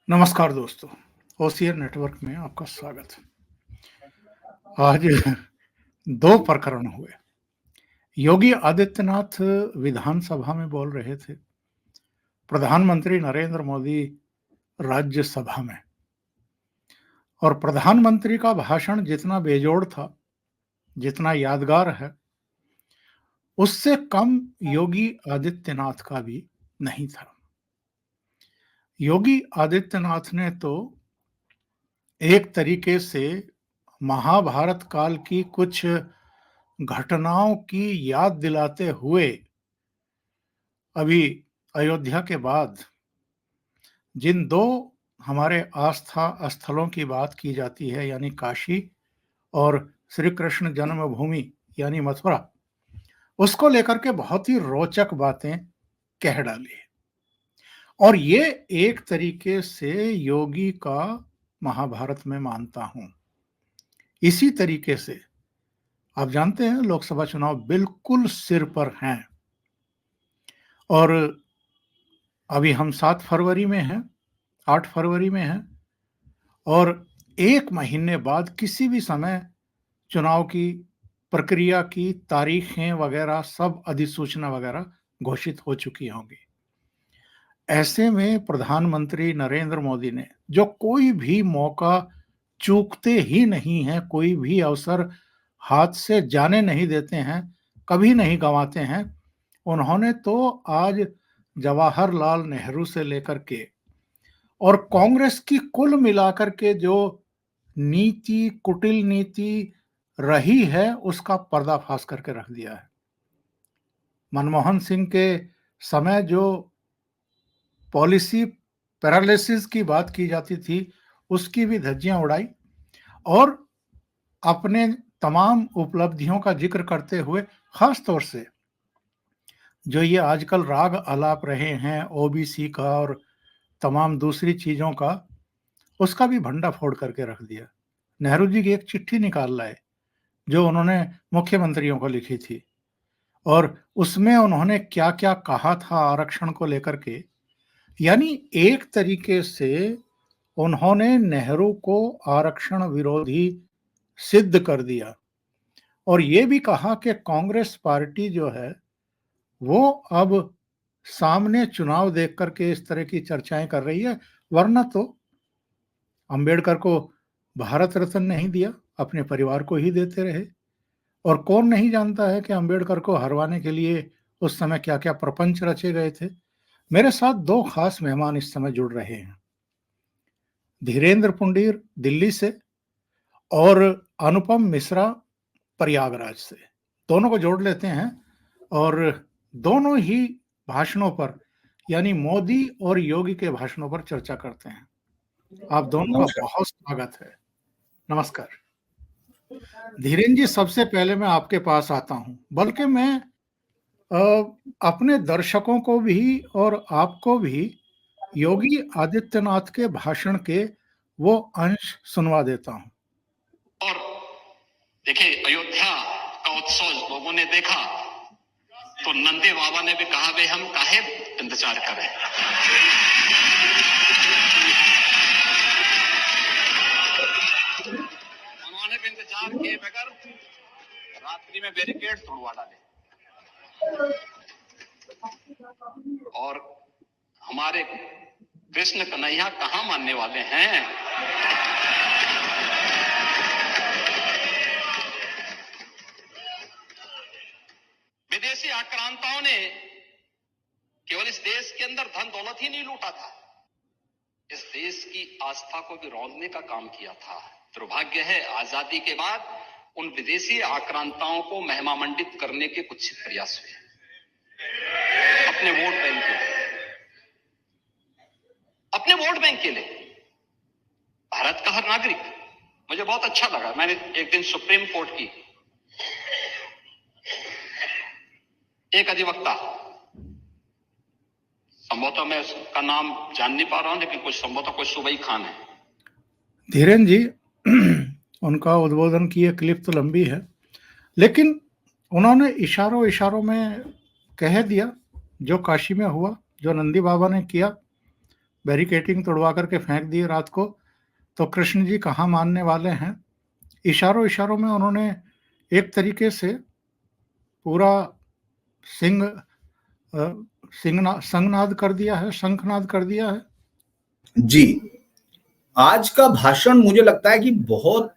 नमस्कार दोस्तों, OCN network में आपका स्वागत है। आज 2 प्रकरण हुए। योगी आदित्यनाथ विधानसभा में बोल रहे थे, प्रधानमंत्री नरेंद्र मोदी राज्यसभा में, और प्रधानमंत्री का भाषण जितना बेजोड़ था, जितना यादगार है, उससे कम योगी आदित्यनाथ का भी नहीं था। योगी आदित्यनाथ ने तो एक तरीके से महाभारत काल की कुछ घटनाओं की याद दिलाते हुए अभी अयोध्या के बाद जिन 2 हमारे आस्था स्थलों की बात की जाती है, यानी काशी और श्री कृष्ण जन्मभूमि यानी मथुरा, उसको लेकर के बहुत ही रोचक बातें कह डाली। और ये एक तरीके से योगी का महाभारत में मानता हूं। इसी तरीके से आप जानते हैं लोकसभा चुनाव बिल्कुल सिर पर हैं, और अभी हम 7 फरवरी में हैं, 8 फरवरी में हैं, और 1 महीने बाद किसी भी समय चुनाव की प्रक्रिया की तारीखें वगैरह सब अधिसूचना वगैरह घोषित हो चुकी होंगी। ऐसे में प्रधानमंत्री नरेंद्र मोदी ने जो कोई भी मौका चूकते ही नहीं हैं, कोई भी अवसर हाथ से जाने नहीं देते हैं, कभी नहीं गंवाते हैं। उन्होंने तो आज जवाहरलाल नेहरू से लेकर के और कांग्रेस की कुल मिलाकर के जो नीति, कुटिल नीति रही है, उसका पर्दाफाश करके रख दिया है। मनमोहन सिंह के समय जो पॉलिसी पैरालिसिस की बात की जाती थी, उसकी भी धज्जियां उड़ाई, और अपने तमाम उपलब्धियों का जिक्र करते हुए खास तौर से जो ये आजकल राग आलाप रहे हैं ओबीसी का और तमाम दूसरी चीजों का, उसका भी भंडा फोड़ करके रख दिया। नेहरू जी की एक चिट्ठी निकाल लाए जो उन्होंने मुख्यमंत्रियों को लिखी थी, और उसमें उन्होंने क्या-क्या कहा था आरक्षण को लेकर के। यानी एक तरीके से उन्होंने नेहरू को आरक्षण विरोधी सिद्ध कर दिया, और ये भी कहा कि कांग्रेस पार्टी जो है वो अब सामने चुनाव देख करके इस तरह की चर्चाएं कर रही है, वरना तो अंबेडकर को भारत रत्न नहीं दिया, अपने परिवार को ही देते रहे। और कौन नहीं जानता है कि अंबेडकर को हरवाने के लिए उस समय क्या-क्या प्रपंच रचे गए थे। मेरे साथ 2 खास मेहमान इस समय जुड़ रहे हैं। धीरेन्द्र पुंडीर दिल्ली से और अनुपम मिश्रा प्रयागराज से। दोनों को जोड़ लेते हैं और दोनों ही भाषणों पर, यानी मोदी और योगी के भाषणों पर चर्चा करते हैं। आप दोनों का बहुत स्वागत है। नमस्कार। धीरेन्द्र जी, सबसे पहले मैं आपके पास आता हूं, बल्कि मैं अपने दर्शकों को भी और आपको भी योगी आदित्यनाथ के भाषण के वो अंश सुनवा देता हूं। और देखिए, अयोध्या का उत्सव लोगों ने देखा तो नंदे बाबा ने भी कहा, वे हम काहे इंतजार करें। उन्होंने भी इंतजार किए बगैर रात्रि में बैरिकेड तोड़वा डाले, और हमारे कृष्ण कन्हैया कहां मानने वाले हैं। विदेशी आक्रांताओं ने केवल इस देश के अंदर धन दौलत ही नहीं लूटा था, इस देश की आस्था को भी रौंदने का काम किया था। दुर्भाग्य है, आजादी के बाद उन विदेशी आक्रांताओं को महिमामंडित करने के कुछ प्रयास हुए अपने वोट बैंक के लिए। अपने वोट बैंक के लिए भारत का हर नागरिक, मुझे बहुत अच्छा लगा। मैंने एक दिन सुप्रीम कोर्ट की एक अधिवक्ता, संभवतः मैं उसका नाम जान नहीं पा रहा हूं, लेकिन कुछ संभवतः कोई सुबई खान है। धीरेन्द्र जी, उनका उद्बोधन की एक क्लिप तो लंबी है, लेकिन उन्होंने इशारों इशारों में कह दिया जो काशी में हुआ, जो नंदी बाबा ने किया, बैरिकेटिंग तोड़वा करके फेंक दिए रात को। तो कृष्ण जी कहाँ मानने वाले हैं। इशारों इशारों में उन्होंने एक तरीके से पूरा सिंह संगनाद कर दिया है, शंखनाद कर दिया है। जी, आज का भाषण मुझे लगता है कि बहुत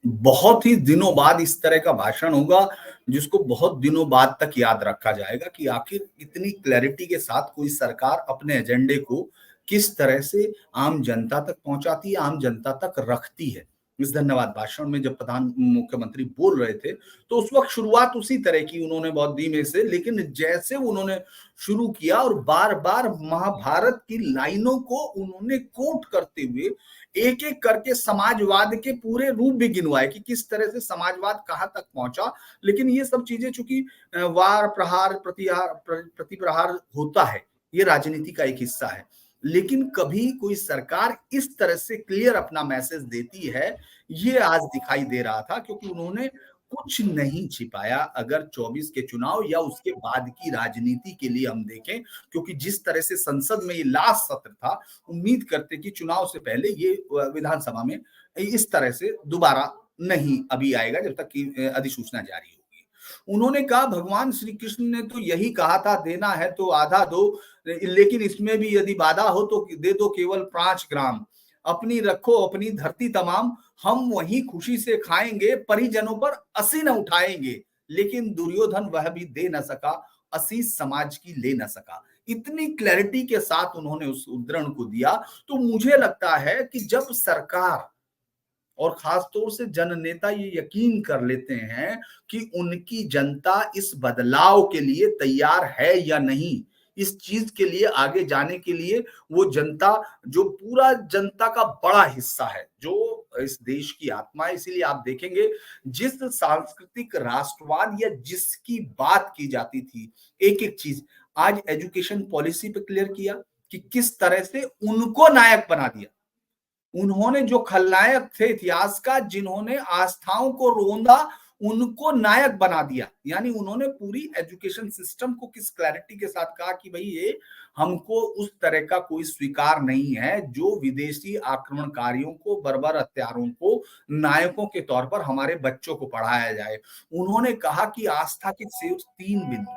बहुत ही दिनों बाद इस तरह का भाषण होगा जिसको बहुत दिनों बाद तक याद रखा जाएगा कि आखिर इतनी क्लैरिटी के साथ कोई सरकार अपने एजेंडे को किस तरह से आम जनता तक पहुंचाती है, आम जनता तक रखती है। इस धन्यवाद भाषण में जब प्रधान मुख्यमंत्री बोल रहे थे तो उस वक्त शुरुआत उसी तरह की उन्होंने बहुत धीमे से, लेकिन जैसे उन्होंने शुरू किया और बार बार महाभारत की लाइनों को उन्होंने कोट करते हुए एक एक करके समाजवाद के पूरे रूप भी गिनवाए कि किस तरह से समाजवाद कहां तक पहुंचा। लेकिन ये सब चीजें चूंकि वार प्रहार प्रति प्रहार होता है, ये राजनीति का एक हिस्सा है, लेकिन कभी कोई सरकार इस तरह से क्लियर अपना मैसेज देती है, ये आज दिखाई दे रहा था क्योंकि उन्होंने कुछ नहीं छिपाया। अगर 24 के चुनाव या उसके बाद की राजनीति के लिए हम देखें, क्योंकि जिस तरह से संसद में ये लास्ट सत्र था, उम्मीद करते कि चुनाव से पहले ये विधानसभा में इस तरह से दोबारा नहीं अभी आएगा जब तक कि अधिसूचना जारी होगी। उन्होंने कहा भगवान श्री कृष्ण ने तो यही कहा था, देना है तो आधा दो, लेकिन इसमें भी यदि बाधा हो तो दे दो केवल 5 ग्राम। अपनी रखो अपनी धरती तमाम, हम वही खुशी से खाएंगे, परिजनों पर असी न उठाएंगे। लेकिन दुर्योधन वह भी दे न सका, असी समाज की ले न सका। इतनी क्लैरिटी के साथ उन्होंने उस उद्धरण को दिया। तो मुझे लगता है कि जब सरकार और खासतौर से जननेता ये यकीन कर लेते हैं कि उनकी जनता इस बदलाव के लिए तैयार है या नहीं, इस चीज के लिए आगे जाने के लिए वो जनता, जो पूरा जनता का बड़ा हिस्सा है, जो इस देश की आत्मा है। इसीलिए आप देखेंगे जिस सांस्कृतिक राष्ट्रवाद या जिसकी बात की जाती थी, एक एक चीज आज एजुकेशन पॉलिसी पे क्लियर किया कि किस तरह से उनको नायक बना दिया। उन्होंने जो खलनायक थे इतिहास का, जिन्होंने आस्थाओं को रोंदा, उनको नायक बना दिया। यानी उन्होंने पूरी एजुकेशन सिस्टम को किस क्लैरिटी के साथ कहा कि भाई ये हमको उस तरह का कोई स्वीकार नहीं है जो विदेशी आक्रमणकारियों को, बर्बर हत्यारों को नायकों के तौर पर हमारे बच्चों को पढ़ाया जाए। उन्होंने कहा कि आस्था के सिर्फ 3 बिंदु,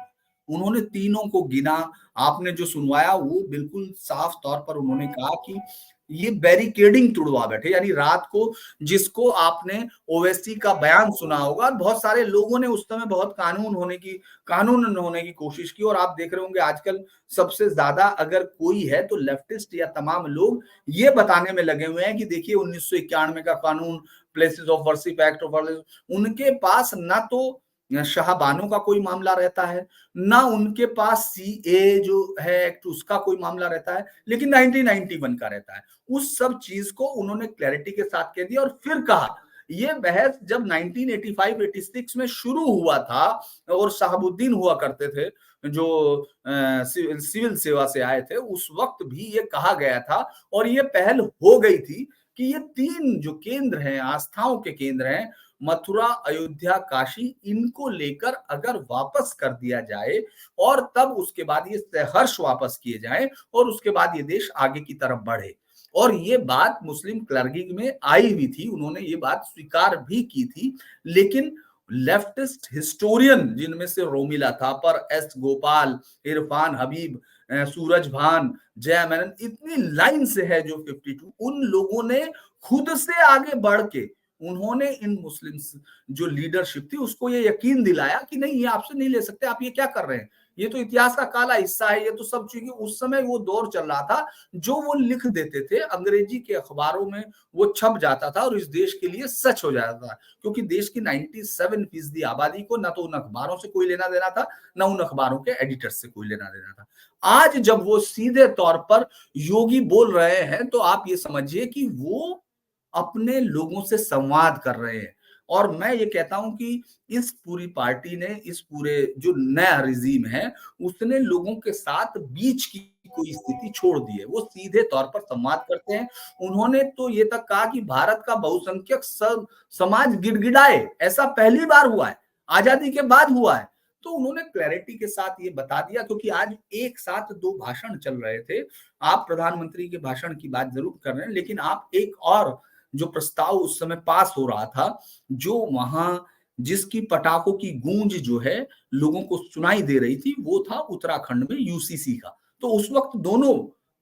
उन्होंने तीनों को गिना। आपने जो सुनवाया वो बिल्कुल साफ तौर पर उन्होंने कहा कि ये बैरिकेडिंग तुड़वा बैठे, यानी रात को, जिसको आपने ओवैसी का बयान सुना होगा, बहुत सारे लोगों ने उस समय बहुत कानून होने की कोशिश की। और आप देख रहे होंगे आजकल सबसे ज्यादा अगर कोई है तो लेफ्टिस्ट या तमाम लोग ये बताने में लगे हुए हैं कि देखिए 1991 का कानून, places of worship act of, उनके पास ना तो शाहबानों का कोई मामला रहता है, ना उनके पास सीए जो है एक्ट उसका कोई मामला रहता है, लेकिन 1991 का रहता है। उस सब चीज को उन्होंने क्लैरिटी के साथ कह दिया और फिर कहा ये बहस जब 1985-86 में शुरू हुआ था और शहाबुद्दीन हुआ करते थे जो सिविल सेवा से आए थे, उस वक्त भी ये कहा गया था और ये पहल हो गई थी कि ये 3 जो केंद्र हैं, आस्थाओं के केंद्र हैं, मथुरा, अयोध्या, काशी, इनको लेकर अगर वापस कर दिया जाए और तब उसके बाद ये सहर्ष वापस किए जाएं और उसके बाद ये देश आगे की तरफ बढ़े। और ये बात मुस्लिम क्लर्गी में आई हुई थी, उन्होंने ये बात स्वीकार भी की थी। लेकिन लेफ्टिस्ट हिस्टोरियन जिनमें से रोमिला थापर, एस गोपाल, इरफान हबीब, सूरज भान, जया मेनन, इतनी लाइन से है जो 52, उन लोगों ने खुद से आगे बढ़ के उन्होंने इन मुस्लिम जो लीडरशिप थी उसको ये यकीन दिलाया कि नहीं, ये आपसे नहीं ले सकते, आप ये क्या कर रहे हैं, ये तो इतिहास का काला हिस्सा है, ये तो सब चीजें। उस समय वो दौर चल रहा था जो वो लिख देते थे अंग्रेजी के अखबारों में, वो छप जाता था और इस देश के लिए सच हो जाता था, क्योंकि देश की 97% आबादी को ना तो उन अखबारों से कोई लेना देना था, ना उन अखबारों के एडिटर्स से कोई लेना देना था। आज जब वो सीधे तौर पर योगी बोल रहे हैं तो आप ये समझिए कि वो अपने लोगों से संवाद कर रहे हैं। और मैं ये कहता हूं कि इस पूरी पार्टी ने, इस पूरे जो नया रिजीम है, उसने लोगों के साथ बीच की कोई स्थिति छोड़ दी है, वो सीधे तौर पर संवाद करते हैं। उन्होंने तो ये तक कहा कि भारत का बहुसंख्यक समाज गिड़गिड़ाए, ऐसा पहली बार हुआ है, आजादी के बाद हुआ है। तो उन्होंने क्लैरिटी के साथ ये बता दिया, क्योंकि आज एक साथ दो भाषण चल रहे थे। आप प्रधानमंत्री के भाषण की बात जरूर कर रहे हैं, लेकिन आप एक और जो प्रस्ताव उस समय पास हो रहा था, जो वहां जिसकी पटाखों की गूंज जो है लोगों को सुनाई दे रही थी, वो था उत्तराखंड में यूसीसी का। तो उस वक्त दोनों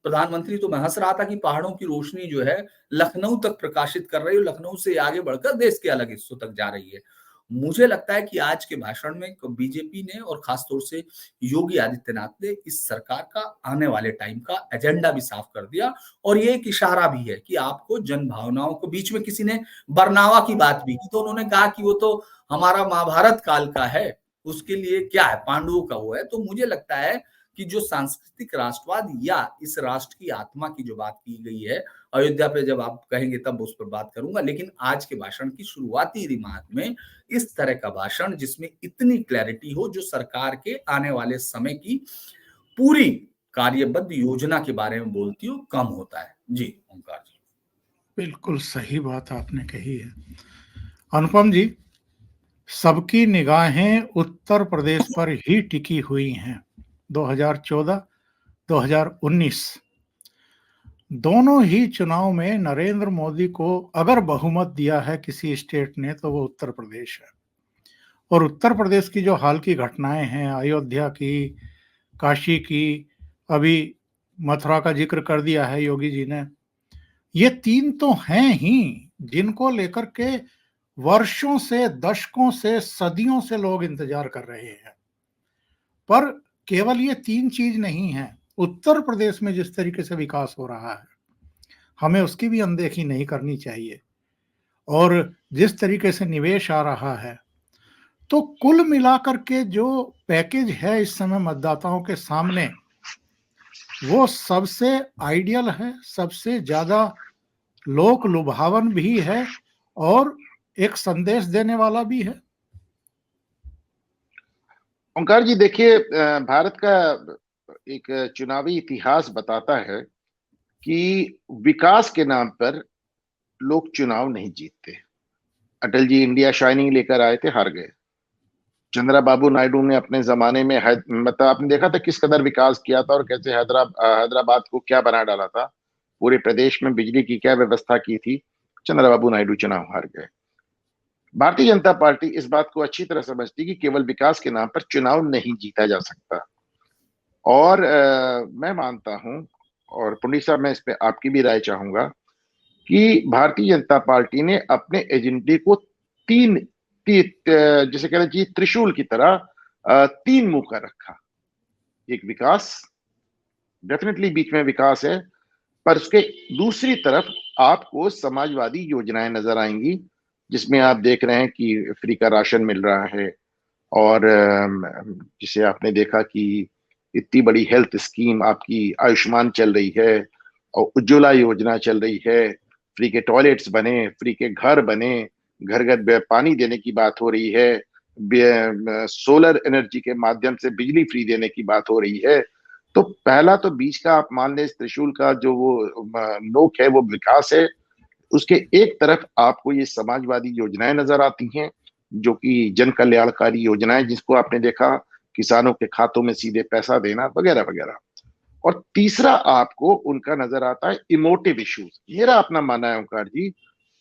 प्रधानमंत्री, तो मैं हंस रहा था कि पहाड़ों की रोशनी जो है लखनऊ तक प्रकाशित कर रही है, लखनऊ से आगे बढ़कर देश के अलग हिस्सों तक जा रही है। मुझे लगता है कि आज के भाषण में बीजेपी ने और खासतौर से योगी आदित्यनाथ ने इस सरकार का आने वाले टाइम का एजेंडा भी साफ कर दिया, और ये एक इशारा भी है कि आपको जन भावनाओं को, बीच में किसी ने बरनावा की बात भी की, तो उन्होंने कहा कि वो तो हमारा महाभारत काल का है, उसके लिए क्या है, पांडवों का वो है। तो मुझे लगता है कि जो सांस्कृतिक राष्ट्रवाद या इस राष्ट्र की आत्मा की जो बात की गई है, अयोध्या पे जब आप कहेंगे तब उस पर बात करूंगा, लेकिन आज के भाषण की शुरुआती रिमार्क में इस तरह का भाषण जिसमें इतनी क्लैरिटी हो, जो सरकार के आने वाले समय की पूरी कार्यबद्ध योजना के बारे में बोलती हो, कम होता है। जी ओंकार जी। बिल्कुल सही बात आपने कही है अनुपम जी। सबकी निगाहें उत्तर प्रदेश पर ही टिकी हुई हैं। 2014, 2019 दोनों ही चुनाव में नरेंद्र मोदी को अगर बहुमत दिया है किसी स्टेट ने, तो वो उत्तर प्रदेश है। और उत्तर प्रदेश की जो हाल की घटनाएं हैं, अयोध्या की, काशी की, अभी मथुरा का जिक्र कर दिया है योगी जी ने, ये तीन तो हैं ही जिनको लेकर के वर्षों से, दशकों से, सदियों से लोग इंतजार कर रहे हैं। पर केवल ये तीन चीज नहीं है। उत्तर प्रदेश में जिस तरीके से विकास हो रहा है, हमें उसकी भी अनदेखी नहीं करनी चाहिए। और जिस तरीके से निवेश आ रहा है, तो कुल मिलाकर के जो पैकेज है इस समय मतदाताओं के सामने, वो सबसे आइडियल है, सबसे ज्यादा लोक लुभावन भी है और एक संदेश देने वाला भी है। ओंकार जी देखिए, भारत का एक चुनावी इतिहास बताता है कि विकास के नाम पर लोग चुनाव नहीं जीतते। अटल जी इंडिया शाइनिंग लेकर आए थे, हार गए। चंद्रबाबू नायडू ने अपने जमाने में मतलब आपने देखा था किस कदर विकास किया था और कैसे हैदराबाद को क्या बना डाला था, पूरे प्रदेश में बिजली की क्या व्यवस्था की थी। चंद्रबाबू नायडू चुनाव हार गए। भारतीय जनता पार्टी इस बात को अच्छी तरह समझती कि केवल विकास के नाम पर चुनाव नहीं जीता जा सकता। और मैं मानता हूं, और पुंडीर साहब मैं इस पे आपकी भी राय चाहूंगा, कि भारतीय जनता पार्टी ने अपने एजेंडे को जिसे कहना चाहिए त्रिशूल की तरह तीन मुंह कर रखा। एक विकास, डेफिनेटली बीच में विकास है, पर उसके दूसरी तरफ आपको समाजवादी योजनाएं नजर आएंगी, जिसमें आप देख रहे हैं कि फ्री का राशन मिल रहा है, और जिसे आपने देखा कि इतनी बड़ी हेल्थ स्कीम आपकी आयुष्मान चल रही है, और उज्ज्वला योजना चल रही है, फ्री के टॉयलेट्स बने, फ्री के घर बने, घर घर पानी देने की बात हो रही है, सोलर एनर्जी के माध्यम से बिजली फ्री देने की बात हो रही है। तो पहला तो बीच का आप मान लें, इस त्रिशूल का जो वो नोक है वो विकास है। उसके एक तरफ आपको ये समाजवादी योजनाएं नजर आती हैं, जो कि जन कल्याणकारी योजनाएं, जिसको आपने देखा किसानों के खातों में सीधे पैसा देना वगैरह वगैरह। और तीसरा आपको उनका नजर आता है इमोटिव इश्यूज। मेरा अपना मानना है ओंकार जी,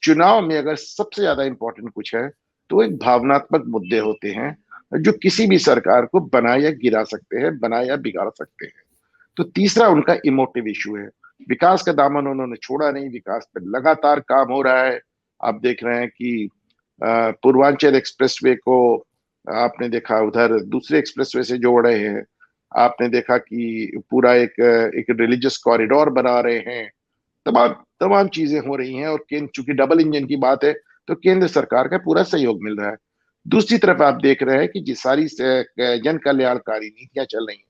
चुनाव में अगर सबसे ज्यादा इंपॉर्टेंट कुछ है तो एक भावनात्मक मुद्दे होते हैं, जो किसी भी सरकार को बना या गिरा सकते हैं, बना या बिगाड़ सकते हैं। तो तीसरा उनका इमोटिव इशू है। विकास का दामन उन्होंने छोड़ा नहीं, विकास पर लगातार काम हो रहा है। आप देख रहे हैं कि पूर्वांचल एक्सप्रेसवे को आपने देखा उधर दूसरे एक्सप्रेसवे से जोड़ रहे हैं। आपने देखा कि पूरा एक रिलीजियस कॉरिडोर बना रहे हैं। तमाम चीजें हो रही हैं, और केंद्र, चूंकि डबल इंजन की बात है, तो केंद्र सरकार का पूरा सहयोग मिल रहा है। दूसरी तरफ आप देख रहे हैं कि जिस सारी जन कल्याणकारी नीतियां चल रही हैं।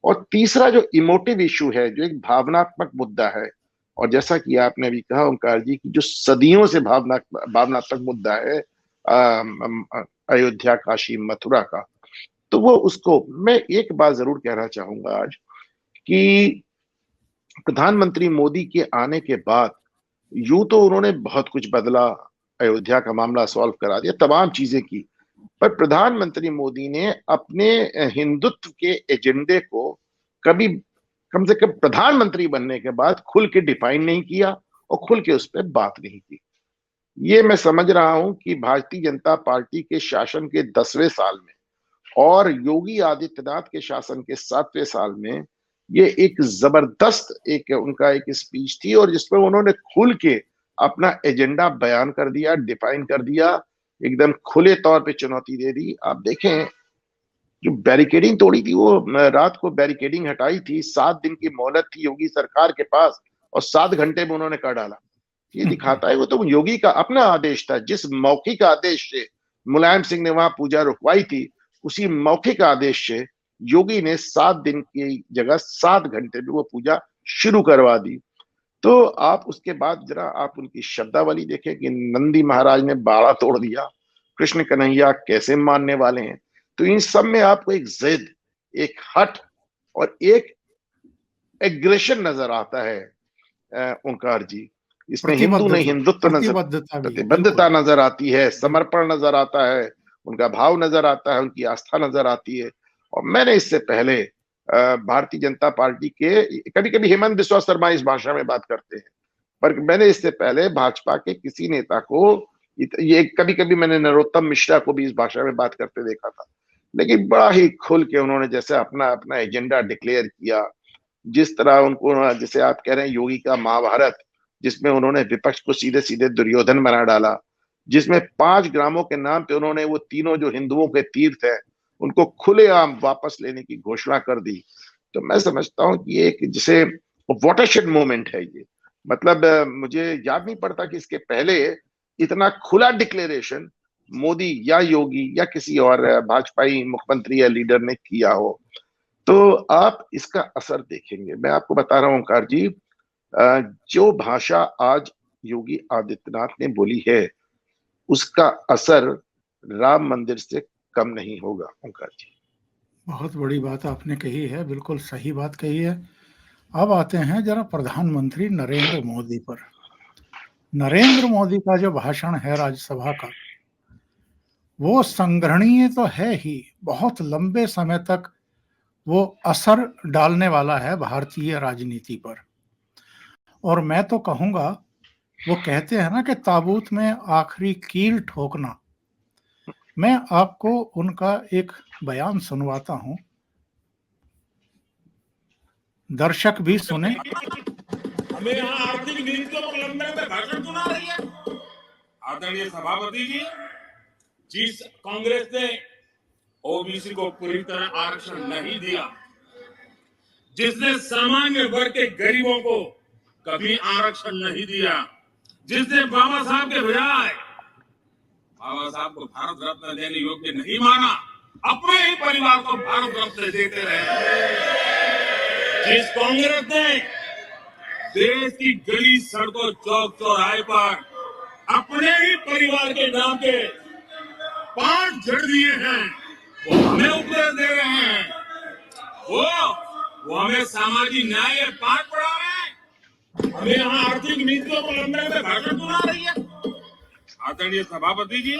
और तीसरा जो इमोटिव इशू है, जो एक भावनात्मक मुद्दा है, और जैसा कि आपने अभी कहा ओंकार जी की जो सदियों से भावनात्मक मुद्दा है अयोध्या, काशी, मथुरा का, तो वो उसको मैं एक बात जरूर कहना चाहूंगा आज, कि प्रधानमंत्री मोदी के आने के बाद यूं तो उन्होंने बहुत कुछ बदला, अयोध्या का मामला सॉल्व करा दिया, तमाम चीजें की, पर प्रधानमंत्री मोदी ने अपने हिंदुत्व के एजेंडे को कभी, कम से कम प्रधानमंत्री बनने के बाद, खुल के डिफाइन नहीं किया और खुल के उस पर बात नहीं की। ये मैं समझ रहा हूं कि भारतीय जनता पार्टी के शासन के 10वें साल में और योगी आदित्यनाथ के शासन के 7वें साल में ये एक जबरदस्त एक उनका एक स्पीच थी, और जिसमें उन्होंने खुल के अपना एजेंडा बयान कर दिया, डिफाइन कर दिया, एकदम खुले तौर पे चुनौती दे दी। आप देखें, जो बैरिकेडिंग तोड़ी थी, वो रात को बैरिकेडिंग हटाई थी, 7 दिन की मोहलत थी योगी सरकार के पास, और 7 घंटे में उन्होंने कर डाला। ये दिखाता है, वो तो योगी का अपना आदेश था। जिस मौखिक आदेश से मुलायम सिंह ने वहां पूजा रुकवाई थी, उसी मौखिक आदेश से योगी ने 7 दिन की जगह 7 घंटे में वो पूजा शुरू करवा दी। तो आप उसके बाद जरा आप उनकी शब्दावली देखें कि नंदी महाराज ने बाड़ा तोड़ दिया, कृष्ण कन्हैया कैसे मानने वाले हैं। तो इन सब में आपको एक जिद, एक हट और एक एग्रेशन नजर आता है ओंकार जी। इसमें हिंदू नहीं, हिंदुत्व नजर, प्रतिबद्धता नजर आती है, समर्पण नजर आता है, उनका भाव नजर आता है, उनकी आस्था नजर आती है। और मैंने इससे पहले भारतीय जनता पार्टी के, कभी कभी हेमंत बिस्वा शर्मा इस भाषा में बात करते हैं, पर मैंने इससे पहले भाजपा के किसी नेता को, ये कभी कभी मैंने नरोत्तम मिश्रा को भी इस भाषा में बात करते देखा था, लेकिन बड़ा ही खुल के उन्होंने जैसे अपना अपना एजेंडा डिक्लेयर किया। जिस तरह उनको, जैसे आप कह रहे हैं योगी का महाभारत, जिसमें उन्होंने विपक्ष को सीधे सीधे दुर्योधन बना डाला, जिसमें 5 ग्रामों के नाम पे उन्होंने वो तीनों जो हिंदुओं के तीर्थ है उनको खुलेआम वापस लेने की घोषणा कर दी। तो मैं समझता हूं कि एक जैसे वाटरशेड मोमेंट है ये। मतलब मुझे याद नहीं पड़ता कि इसके पहले इतना खुला डिक्लेरेशन मोदी या योगी या किसी और भाजपाई मुख्यमंत्री या लीडर ने किया हो। तो आप इसका असर देखेंगे। मैं आपको बता रहा हूं ओंकार जी, जो भाषा आज योगी आदित्यनाथ ने बोली है, उसका असर राम मंदिर से कम नहीं होगा ओंकार जी। बहुत बड़ी बात आपने कही है, बिल्कुल सही बात कही है। अब आते हैं जरा प्रधानमंत्री नरेंद्र मोदी पर। नरेंद्र मोदी का जो भाषण है राज्यसभा का, वो संग्रहणीय तो है ही, बहुत लंबे समय तक वो असर डालने वाला है भारतीय राजनीति पर। और मैं तो कहूंगा, वो कहते हैं ना कि ताबूत में आखिरी कील ठोकना। मैं आपको उनका एक बयान सुनवाता हूं, दर्शक भी सुने। हमें यहाँ आर्थिक नीतियों को लंबे में भाषण सुना रही है। आदरणीय सभापति जी, जिस कांग्रेस ने ओबीसी को पूरी तरह आरक्षण नहीं दिया, जिसने सामान्य वर्ग के गरीबों को कभी आरक्षण नहीं दिया, जिसने बाबा साहब के बजाय बाबा साहब को भारत रत्न देने योग्य नहीं माना, अपने ही परिवार को भारत रत्न देते रहे, जिस कांग्रेस ने देश की गली सड़कों चौक चौराहे पर अपने ही परिवार के नाम पे 5 जड़ दिए हैं, वो हमें उपदेश दे रहे हैं, वो हमें सामाजिक न्याय 5 पढ़ा रहे हैं। हमें यहाँ आर्थिक नीतियों को लंबे में भाषण सुना रही है। आदरणीय सभापति जी,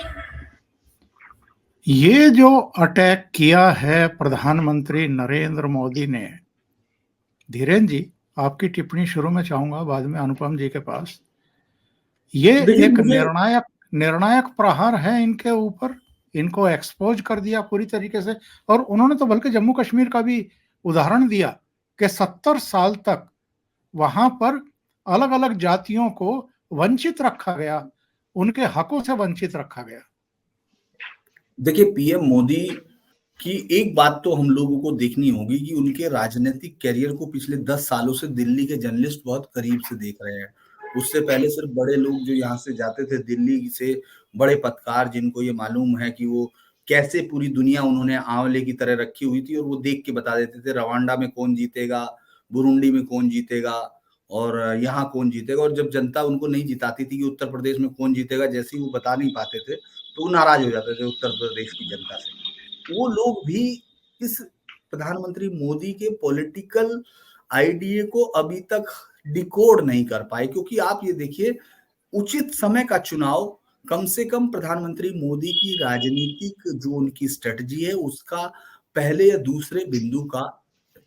ये जो अटैक किया है प्रधानमंत्री नरेंद्र मोदी ने, धीरेन्द्र जी आपकी टिप्पणी शुरू में चाहूंगा, बाद में अनुपम जी के पास। ये एक निर्णायक प्रहार है इनके ऊपर, इनको एक्सपोज कर दिया पूरी तरीके से। और उन्होंने तो बल्कि जम्मू कश्मीर का भी उदाहरण दिया कि 70 साल तक वहां पर अलग अलग जातियों को वंचित रखा गया, उनके हकों से वंचित रखा गया। देखिए, पीएम मोदी की एक बात तो हम लोगों को देखनी होगी कि उनके राजनीतिक कैरियर को पिछले 10 सालों से दिल्ली के जर्नलिस्ट बहुत करीब से देख रहे हैं। उससे पहले सिर्फ बड़े लोग जो यहाँ से जाते थे दिल्ली से, बड़े पत्रकार जिनको ये मालूम है कि वो कैसे पूरी दुनिया उन्होंने आंवले की तरह रखी हुई थी, और वो देख के बता देते थे रवांडा में कौन जीतेगा, बुरुंडी में कौन जीतेगा और यहाँ कौन जीतेगा। और जब जनता उनको नहीं जिताती थी कि उत्तर प्रदेश में कौन जीतेगा, जैसे ही वो बता नहीं पाते थे तो वो नाराज हो जाते थे उत्तर प्रदेश की जनता से। वो लोग भी इस प्रधानमंत्री मोदी के पॉलिटिकल आइडिया को अभी तक डिकोड नहीं कर पाए, क्योंकि आप ये देखिए, उचित समय का चुनाव कम से कम प्रधानमंत्री मोदी की राजनीतिक जो उनकी स्ट्रेटजी है उसका पहले या दूसरे बिंदु का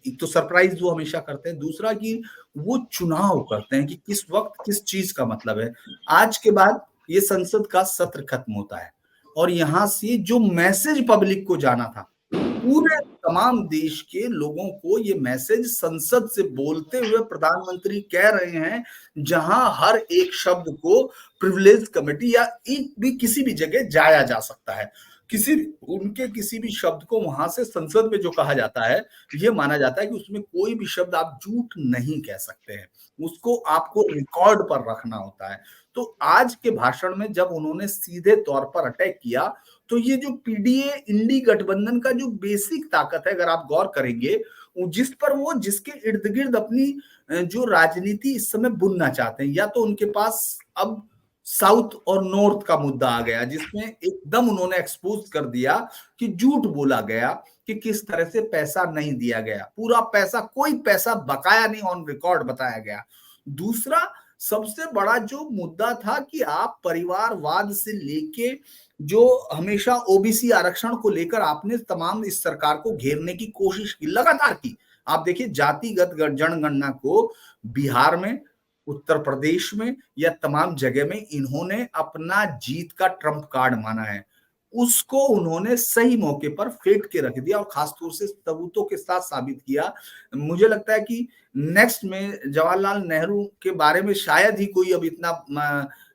एक तो सरप्राइज वो हमेशा करते हैं, दूसरा कि वो चुनाव करते हैं कि किस वक्त किस चीज का मतलब है। आज के बाद ये संसद का सत्र खत्म होता है और यहां से जो मैसेज पब्लिक को जाना था, पूरे तमाम देश के लोगों को ये मैसेज संसद से बोलते हुए प्रधानमंत्री कह रहे हैं, जहां हर एक शब्द को प्रिविलेज कमेटी या एक भी किसी भी जगह जाया जा सकता है। उनके किसी भी शब्द को वहां से संसद में जो कहा जाता है, ये माना जाता है कि उसमें कोई भी शब्द आप झूठ नहीं कह सकते हैं, उसको आपको रिकॉर्ड पर रखना होता है। तो आज के भाषण में जब उन्होंने सीधे तौर पर अटैक किया, तो ये जो पीडीए इंडी गठबंधन का जो बेसिक ताकत है, अगर आप गौर करेंगे, जिस पर वो जिसके इर्द गिर्द अपनी जो राजनीति इस समय बुनना चाहते हैं, या तो उनके पास अब साउथ और नॉर्थ का मुद्दा आ गया, जिसमें एकदम उन्होंने एक्सपोज कर दिया कि झूठ बोला गया कि किस तरह से पैसा नहीं दिया गया, पूरा पैसा, कोई पैसा बकाया नहीं, ऑन रिकॉर्ड बताया गया। दूसरा सबसे बड़ा जो मुद्दा था कि आप परिवारवाद से लेके जो हमेशा ओबीसी आरक्षण को लेकर आपने तमाम इस सरकार को घेरने की कोशिश की, लगातार की। आप देखिए जातिगत जनगणना को बिहार में, उत्तर प्रदेश में या तमाम जगह में इन्होंने अपना जीत का ट्रम्प कार्ड माना है, उसको उन्होंने सही मौके पर फेंक के रख दिया और खासतौर से सबूतों के साथ साबित किया। मुझे लगता है कि नेक्स्ट में जवाहरलाल नेहरू के बारे में शायद ही कोई अब इतना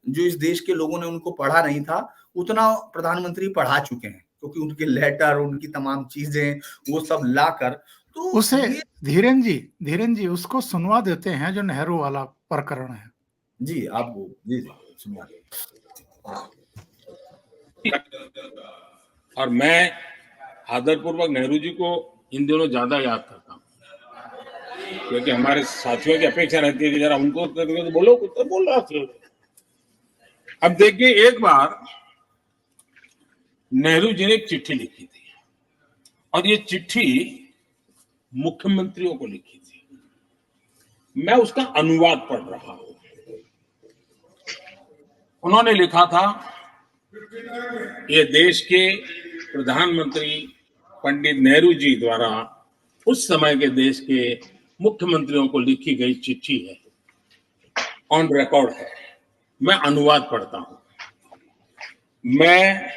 जो इस देश के लोगों ने उनको पढ़ा नहीं था, उतना प्रधानमंत्री पढ़ा चुके हैं, क्योंकि उनके लेटर, उनकी तमाम चीजें वो सब लाकर, तो उसे धीरेन जी उसको सुनवा देते हैं जो नेहरू वाला प्रकरण है। जी आप जी सुनवा। और मैं आदरपूर्वक नेहरू जी को इन दिनों ज्यादा याद करता हूँ, क्योंकि हमारे साथियों की अपेक्षा रहती है कि जरा उनको तो बोलो, कुछ तो बोल रहा था। अब देखिए, एक बार नेहरू जी ने एक चिट्ठी लिखी थी और ये चिट्ठी मुख्यमंत्रियों को लिखी थी। मैं उसका अनुवाद पढ़ रहा हूं। उन्होंने लिखा था, ये देश के प्रधानमंत्री पंडित नेहरू जी द्वारा उस समय के देश के मुख्यमंत्रियों को लिखी गई चिट्ठी है, ऑन रिकॉर्ड है। मैं अनुवाद पढ़ता हूं। मैं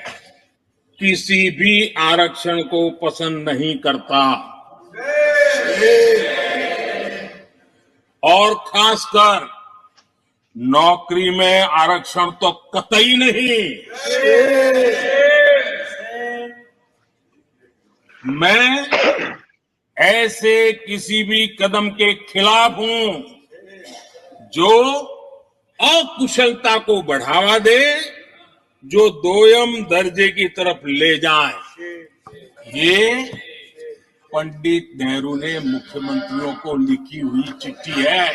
किसी भी आरक्षण को पसंद नहीं करता और खासकर नौकरी में आरक्षण तो कतई नहीं। मैं ऐसे किसी भी कदम के खिलाफ हूं जो अकुशलता को बढ़ावा दे, जो दोयम दर्जे की तरफ ले जाए। ये पंडित नेहरू ने मुख्यमंत्रियों को लिखी हुई चिट्ठी है।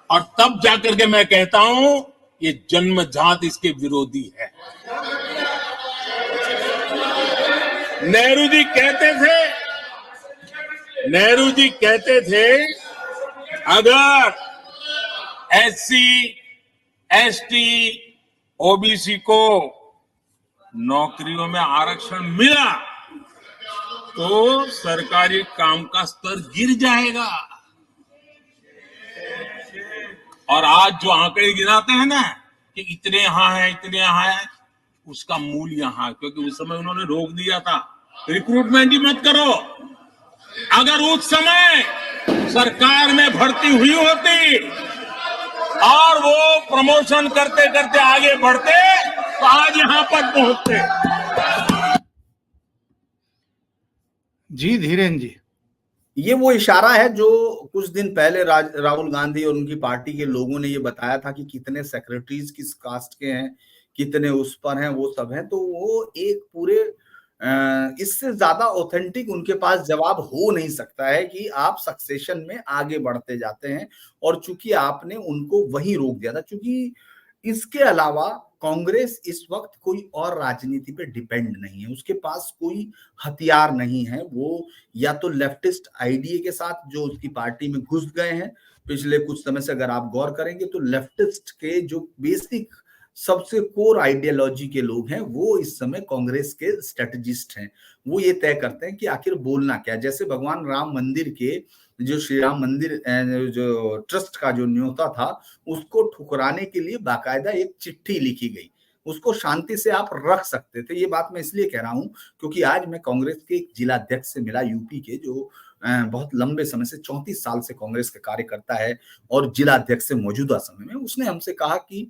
और तब जाकर के मैं कहता हूं, ये जन्मजात इसके विरोधी है। नेहरू जी कहते थे अगर एससी, एसटी, ओबीसी को नौकरियों में आरक्षण मिला तो सरकारी काम का स्तर गिर जाएगा। और आज जो आंकड़े गिनाते हैं ना कि इतने यहां है, इतने यहां है, उसका मूल यहां, क्योंकि उस समय उन्होंने रोक दिया था रिक्रूटमेंट ही मत करो। अगर उस समय सरकार में भर्ती हुई होती और वो प्रमोशन करते करते आगे बढ़ते तो आज यहां पर पहुंचते। जी धीरेन जी, ये वो इशारा है जो कुछ दिन पहले राहुल गांधी और उनकी पार्टी के लोगों ने ये बताया था कि कितने सेक्रेटरीज किस कास्ट के हैं, कितने उस पर हैं, वो सब हैं। तो वो एक पूरे इससे ज्यादा ऑथेंटिक उनके पास जवाब हो नहीं सकता है कि आप सक्सेशन में आगे बढ़ते जाते हैं। और चूंकि आपने उनको वहीं रोक दिया था, चूंकि इसके अलावा कांग्रेस इस वक्त कोई और राजनीति पे डिपेंड नहीं है, उसके पास कोई हथियार नहीं है। वो या तो लेफ्टिस्ट आइडिया के साथ जो उसकी पार्टी में घुस गए हैं पिछले कुछ समय से, अगर आप गौर करेंगे तो लेफ्टिस्ट के जो बेसिक सबसे कोर आइडियोलॉजी के लोग हैं, वो इस समय कांग्रेस के स्ट्रेटजिस्ट हैं। वो ये तय करते हैं कि आखिर बोलना क्या। जैसे भगवान राम मंदिर के जो श्री राम मंदिर जो ट्रस्ट का जो न्योता था, उसको ठुकराने के लिए बाकायदा एक चिट्ठी लिखी गई। उसको शांति से आप रख सकते थे। ये बात मैं इसलिए कह रहा हूं क्योंकि आज मैं कांग्रेस के एक जिला अध्यक्ष से मिला, यूपी के, जो बहुत लंबे समय से 34 साल से कांग्रेस का कार्यकर्ता है और जिला अध्यक्ष से मौजूदा समय में। उसने हमसे कहा कि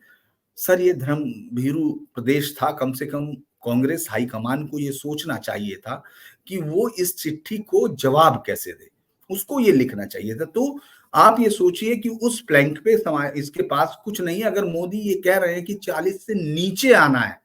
सर, ये धर्म भीरू प्रदेश था, कम से कम कांग्रेस हाईकमान को ये सोचना चाहिए था कि वो इस चिट्ठी को जवाब कैसे दे, उसको ये लिखना चाहिए था। तो आप ये सोचिए कि उस प्लैंक पे इसके पास कुछ नहीं है। अगर मोदी ये कह रहे हैं कि 40 से नीचे आना है,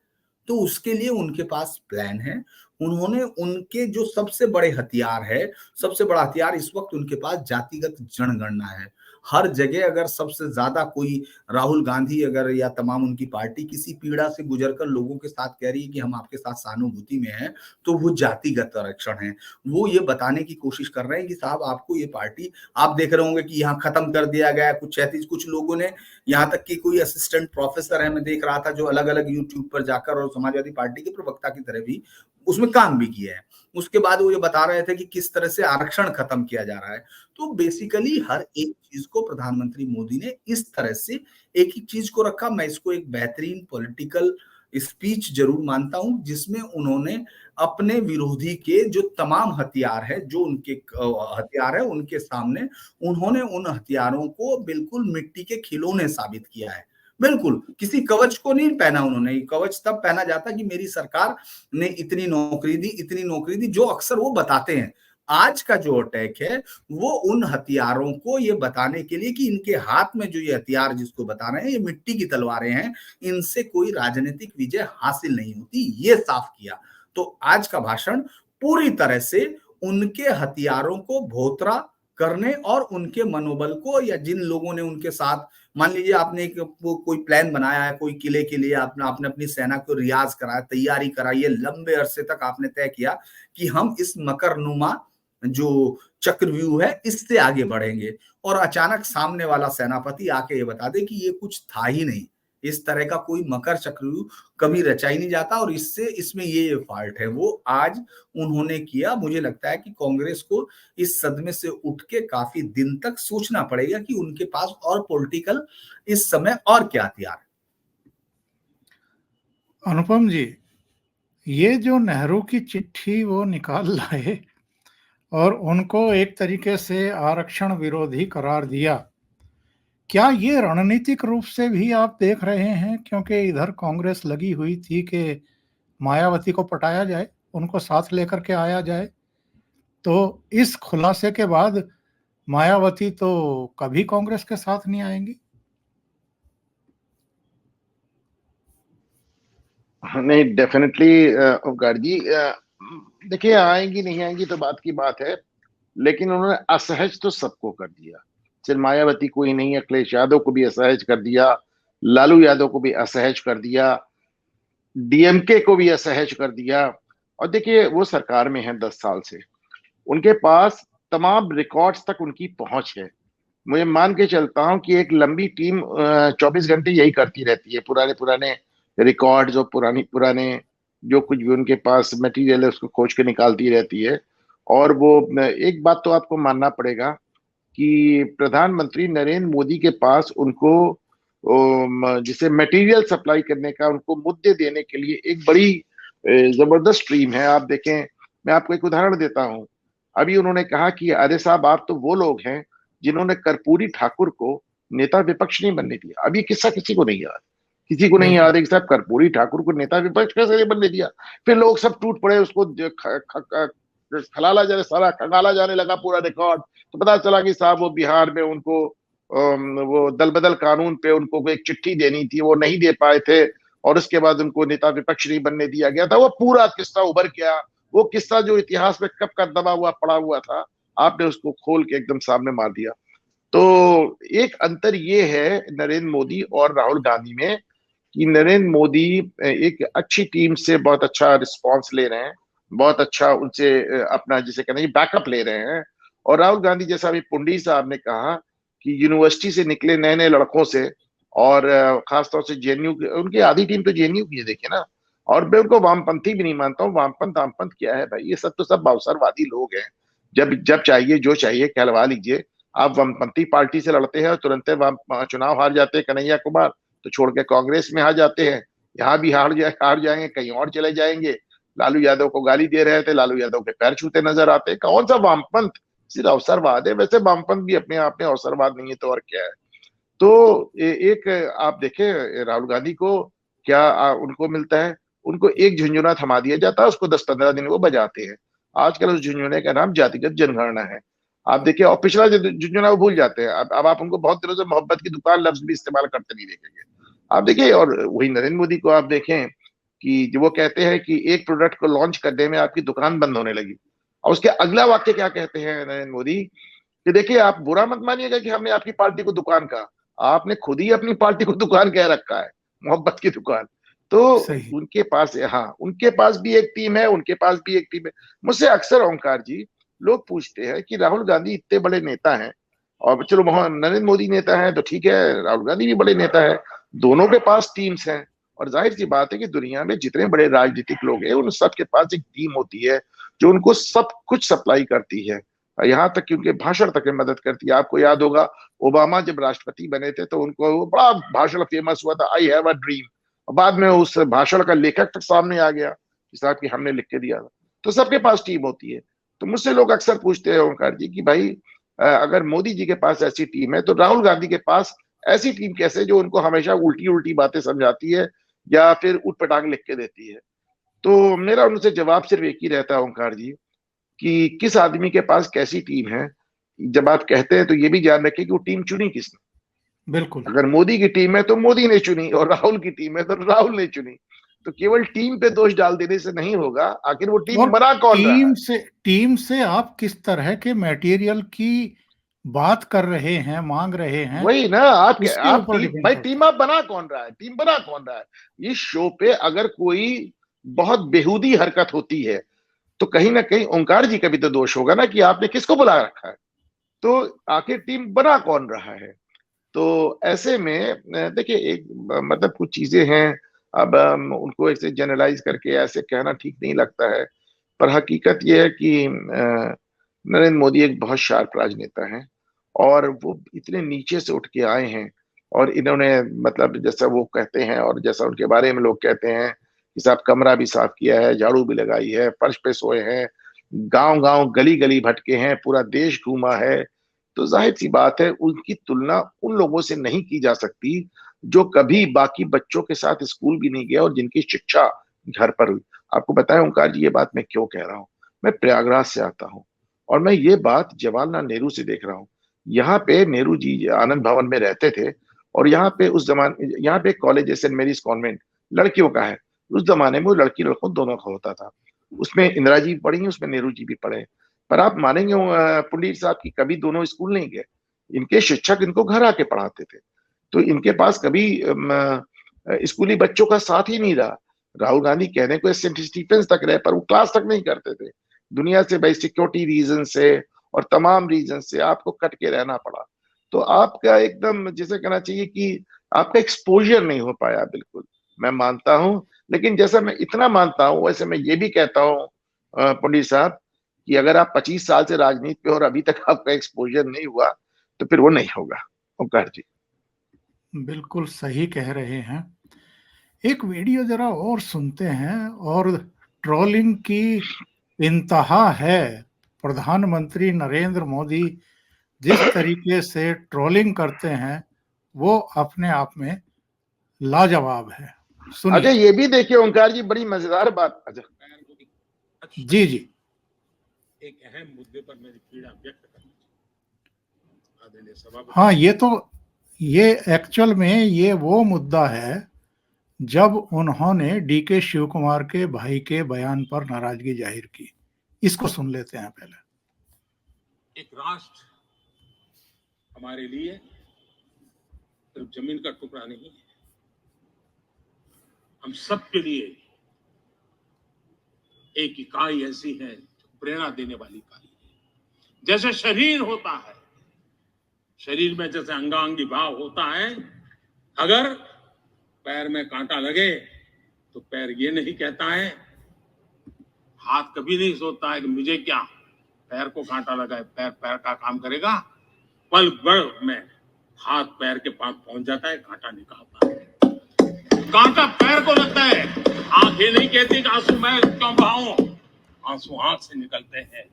तो उसके लिए उनके पास प्लान है। उन्होंने उनके जो सबसे बड़े हथियार है, सबसे बड़ा हथियार इस वक्त उनके पास जातिगत जनगणना है। हर जगह अगर सबसे ज्यादा कोई राहुल गांधी अगर या तमाम उनकी पार्टी किसी पीड़ा से गुजरकर लोगों के साथ कह रही है कि हम आपके साथ सहानुभूति में हैं, तो वो जातिगत आरक्षण है। वो ये बताने की कोशिश कर रहे हैं कि साहब, आपको ये पार्टी, आप देख रहे होंगे कि यहाँ खत्म कर दिया गया कुछ 36, कुछ लोगों ने, यहाँ तक कि कोई असिस्टेंट प्रोफेसर है, मैं देख रहा था, जो अलग अलग यूट्यूब पर जाकर और समाजवादी पार्टी के प्रवक्ता की तरह भी उसमें काम भी किया है। उसके बाद वो ये बता रहे थे कि किस तरह से आरक्षण खत्म किया जा रहा है। तो बेसिकली हर एक चीज को प्रधानमंत्री मोदी ने इस तरह से एक ही चीज को रखा। मैं इसको एक बेहतरीन पॉलिटिकल स्पीच जरूर मानता हूं, जिसमें उन्होंने अपने विरोधी के जो तमाम हथियार है, जो उनके हथियार है, उनके सामने उन्होंने उन हथियारों को बिल्कुल मिट्टी के खिलौने साबित किया है। बिल्कुल किसी कवच को नहीं पहना उन्होंने। कवच तब पहना जाता कि मेरी सरकार ने इतनी नौकरी दी, इतनी नौकरी दी, जो अक्सर वो बताते हैं। आज का जो अटैक है वो उन हथियारों को ये बताने के लिए कि इनके हाथ में जो ये हथियार जिसको बता रहे हैं, ये मिट्टी की तलवारें हैं, इनसे कोई राजनीतिक विजय हासिल नहीं होती, ये साफ किया। तो आज का भाषण पूरी तरह से उनके हथियारों को भोतरा करने और उनके मनोबल को, या जिन लोगों ने उनके साथ, मान लीजिए आपने कोई प्लान बनाया है कोई किले के लिए, आपने अपनी सेना को रियाज कराया, तैयारी कराई है, लंबे अरसे तक आपने तय किया कि हम इस मकरनुमा जो चक्रव्यूह है इससे आगे बढ़ेंगे, और अचानक सामने वाला सेनापति आके ये बता दे कि ये कुछ था ही नहीं, इस तरह का कोई मकर चक्रव्यूह कभी रचा ही नहीं जाता, और इसमें ये फॉल्ट है। वो आज उन्होंने किया। मुझे लगता है कि कांग्रेस को इस सदमे से उठ के काफी दिन तक सोचना पड़ेगा कि उनके पास और पॉलिटिकल इस समय और क्या हथियार। अनुपम जी, ये जो नेहरू की चिट्ठी वो निकाल लाए और उनको एक तरीके से आरक्षण विरोधी करार दिया, क्या ये रणनीतिक रूप से भी आप देख रहे हैं? क्योंकि इधर कांग्रेस लगी हुई थी कि मायावती को पटाया जाए, उनको साथ लेकर के आया जाए, तो इस खुलासे के बाद मायावती तो कभी कांग्रेस के साथ नहीं आएंगी। नहीं, डेफिनेटली गार्ड जी, देखिए, आएंगी नहीं आएंगी तो बात की बात है, लेकिन उन्होंने असहज तो सबको कर दिया। सिर्फ मायावती को ही नहीं, अखिलेश यादव को भी असहज कर दिया, लालू यादव को भी असहज कर दिया, डीएमके को भी असहज कर दिया। और देखिए, वो सरकार में है 10 साल से, उनके पास तमाम रिकॉर्ड्स तक उनकी पहुंच है। मुझे मान के चलता हूं कि एक लंबी टीम 24 घंटे यही करती रहती है, पुराने पुराने रिकॉर्ड्स और पुराने जो कुछ भी उनके पास मटेरियल है उसको खोज के निकालती रहती है। और वो एक बात तो आपको मानना पड़ेगा कि प्रधानमंत्री नरेंद्र मोदी के पास उनको जिसे मटेरियल सप्लाई करने का, उनको मुद्दे देने के लिए एक बड़ी जबरदस्त स्ट्रीम है। आप देखें, मैं आपको एक उदाहरण देता हूं। अभी उन्होंने कहा कि अरे साहब, आप तो वो लोग हैं जिन्होंने कर्पूरी ठाकुर को नेता विपक्ष नहीं बनने दिया। अब ये किस्सा किसी को नहीं याद, किसी को नहीं याद है कि साहब कर्पूरी ठाकुर को नेता विपक्ष कैसे बनने दिया। फिर लोग सब टूट पड़े, उसको खंगाला जाने लगा पूरा रिकॉर्ड। तो पता चला कि साहब वो बिहार में उनको वो दल बदल कानून पे उनको एक चिट्ठी देनी थी, वो नहीं दे पाए थे, और उसके बाद उनको नेता विपक्ष नहीं बनने दिया गया था। वो पूरा किस्सा उभर गया, वो किस्सा जो इतिहास में कब का दबा हुआ पड़ा हुआ था, आपने उसको खोल के एकदम सामने मार दिया। तो एक अंतर ये है नरेंद्र मोदी और राहुल गांधी में कि नरेंद्र मोदी एक अच्छी टीम से बहुत अच्छा रिस्पांस ले रहे हैं, बहुत अच्छा उनसे अपना जिसे कहना है बैकअप ले रहे हैं। और राहुल गांधी, जैसा अभी पुंडी साहब ने कहा कि यूनिवर्सिटी से निकले नए नए लड़कों से और खासतौर से जेएनयू, उनकी आधी टीम तो जेएनयू की है, देखिए ना। और मैं उनको वामपंथी भी नहीं मानता हूँ। वामपंथ क्या है भाई, ये सब तो सब अवसरवादी लोग हैं। जब जब चाहिए जो चाहिए कहलवा लीजिए। आप वामपंथी पार्टी से लड़ते हैं और तुरंत चुनाव हार जाते हैं। कन्हैया कुमार तो छोड़ के कांग्रेस में आ जाते हैं, यहाँ भी हार जाएंगे, कहीं और चले जाएंगे। लालू यादव को गाली दे रहे थे, लालू यादव के पैर छूते नजर आते। कौन सा वामपंथ, सिर्फ अवसरवाद है। वैसे वामपंथ भी अपने आप में अवसरवाद नहीं है तो और क्या है। तो एक आप देखें राहुल गांधी को क्या उनको मिलता है, उनको एक झुंझुना थमा दिया जाता है, उसको 10-15 दिन वो बजाते हैं। आजकल उस झुंझुने का नाम जातिगत जनगणना है। आप देखिए, और पिछला जो झुंझुना वो भूल जाते हैं। अब आप उनको बहुत दिनों से मोहब्बत की दुकान लफ्ज भी इस्तेमाल करते नहीं देखेंगे आप देखिए। और वही नरेंद्र मोदी को आप देखें कि जो वो कहते हैं कि एक प्रोडक्ट को लॉन्च करने में आपकी दुकान बंद होने लगी, और उसके अगला वाक्य क्या कहते हैं नरेंद्र मोदी कि देखिए आप बुरा मत मानिएगा कि हमने आपकी पार्टी को दुकान कहा, आपने खुद ही अपनी पार्टी को दुकान कह रखा है, मोहब्बत की दुकान। तो सही। उनके पास, हाँ उनके पास भी एक टीम है, उनके पास भी एक टीम है। मुझसे अक्सर ओंकार जी लोग पूछते हैं कि राहुल गांधी इतने बड़े नेता हैं, और चलो नरेंद्र मोदी नेता है तो ठीक है, राहुल गांधी भी बड़े नेता है, दोनों के पास टीम्स हैं। और जाहिर सी बात है कि दुनिया में जितने बड़े राजनीतिक लोग हैं उन सब के पास एक टीम होती है जो उनको सब कुछ सप्लाई करती है, यहाँ तक कि उनके भाषण तक में मदद करती है। आपको याद होगा ओबामा जब राष्ट्रपति बने थे तो उनको बड़ा भाषण फेमस हुआ था, आई हैव अ ड्रीम। बाद में उस भाषण का लेखक तक सामने आ गया कि साहब कि हमने लिख के दिया था। तो सबके पास टीम होती है। तो मुझसे लोग अक्सर पूछते हैं ओंकार जी कि भाई अगर मोदी जी के पास ऐसी टीम है तो राहुल गांधी के पास ऐसी टीम कैसे जो उनको हमेशा उल्टी उल्टी बातें समझाती है या फिर उठपटांग लिख के देती है। तो मेरा उनसे जवाब सिर्फ एक ही रहता है ओंकार जी कि किस आदमी के पास कैसी टीम है। जब आप कहते हैं तो ये भी ध्यान रखें कि वो टीम चुनी किसने। बिल्कुल। अगर मोदी की टीम है तो मोदी ने चुनी, और राहुल की टीम है तो राहुल ने चुनी। तो केवल टीम पे दोष डाल देने से नहीं होगा, आखिर वो टीम और बना कौन रहा है। टीम से आप किस तरह के मटेरियल की बात कर रहे हैं, मांग रहे हैं, वही ना, आप इसके ऊपर टीम, डिपेंड भाई करता टीम आप बना कौन रहा है, टीम बना कौन रहा है। इस शो पे अगर कोई बहुत बेहूदी हरकत होती है तो कहीं ना कहीं ओंकार जी का भी तो दोष होगा ना कि आपने किसको बुला रखा है। तो आखिर टीम बना कौन रहा है। तो ऐसे में देखिए एक मतलब कुछ चीजें हैं, अब उनको ऐसे जनरलाइज करके ऐसे कहना ठीक नहीं लगता है। पर हकीकत यह है कि नरेंद्र मोदी एक बहुत शार्प राजनेता हैं, और वो इतने नीचे से उठ के आए हैं। और इन्होंने मतलब जैसा वो कहते हैं और जैसा उनके बारे में लोग कहते हैं कि साहब कमरा भी साफ किया है, झाड़ू भी लगाई है, फर्श पे सोए हैं, गांव गांव गली गली भटके हैं, पूरा देश घूमा है। तो जाहिर सी बात है उनकी तुलना उन लोगों से नहीं की जा सकती जो कभी बाकी बच्चों के साथ स्कूल भी नहीं गया और जिनकी शिक्षा घर पर हुई। आपको बताया ओंकार जी ये बात मैं क्यों कह रहा हूँ। मैं प्रयागराज से आता हूँ और मैं ये बात जवाहरलाल नेहरू से देख रहा हूँ। यहाँ पे नेहरू जी आनंद भवन में रहते थे, और यहाँ पे उस जमाने यहाँ पे कॉलेज सेंट मेरीज कॉन्वेंट लड़कियों का है। उस जमाने में वो लड़की लड़कों दोनों का होता था। उसमें इंदिरा जी पढ़ी, उसमें नेहरू जी भी पढ़े। पर आप मानेंगे पंडित साहब की कभी दोनों स्कूल नहीं गए। इनके शिक्षक इनको घर आके पढ़ाते थे। तो इनके पास कभी स्कूली बच्चों का साथ ही नहीं रहा। राहुल गांधी कहने को सेंट स्टीफेंस तक रहे पर वो क्लास तक नहीं करते थे। दुनिया से भाई सिक्योरिटी रीजन से और तमाम रीजन से आपको कट के रहना पड़ा। तो आपका एकदम जिसे कहना चाहिए कि आपका एक्सपोजर नहीं हो पाया। बिल्कुल मैं मानता हूं, लेकिन जैसा मैं इतना मानता हूं वैसे मैं ये भी कहता हूं पंडित साहब कि अगर आप 25 साल से राजनीति पे और अभी तक आपका एक्सपोजर नहीं हुआ तो फिर वो नहीं होगा। ओंकार जी बिल्कुल सही कह रहे हैं। एक वीडियो जरा और सुनते हैं। और ट्रोलिंग की इंतहा है। प्रधानमंत्री नरेंद्र मोदी जिस तरीके से ट्रोलिंग करते हैं वो अपने आप में लाजवाब है। अच्छा, सुनिए। ये भी देखिए ओंकार जी, बड़ी मजेदार बात। अच्छा जी जी। एक अहम मुद्दे पर मेरी पीड़ा व्यक्त करना आदरणीय सभापति। हाँ, ये एक्चुअल में ये वो मुद्दा है जब उन्होंने डीके शिव कुमार के भाई के बयान पर नाराजगी जाहिर की। इसको सुन लेते हैं पहले। एक राष्ट्र हमारे लिए सिर्फ जमीन का टुकड़ा नहीं है, हम सबके लिए एक इकाई ऐसी है जो प्रेरणा देने वाली इकाई है। जैसे शरीर होता है, शरीर में जैसे अंगांगी भाव होता है, अगर पैर में कांटा लगे तो पैर ये नहीं कहता है, हाथ कभी नहीं सोचता है कि मुझे क्या, पैर को कांटा लगा है, पैर पैर का काम करेगा, पल भर में हाथ पैर के पास पहुंच जाता है, कांटा निकालता है। कांटा पैर को लगता है, आंख ये नहीं कहती कि आंसू मैं क्यों बहाऊं, आंसू आंख से निकलते हैं।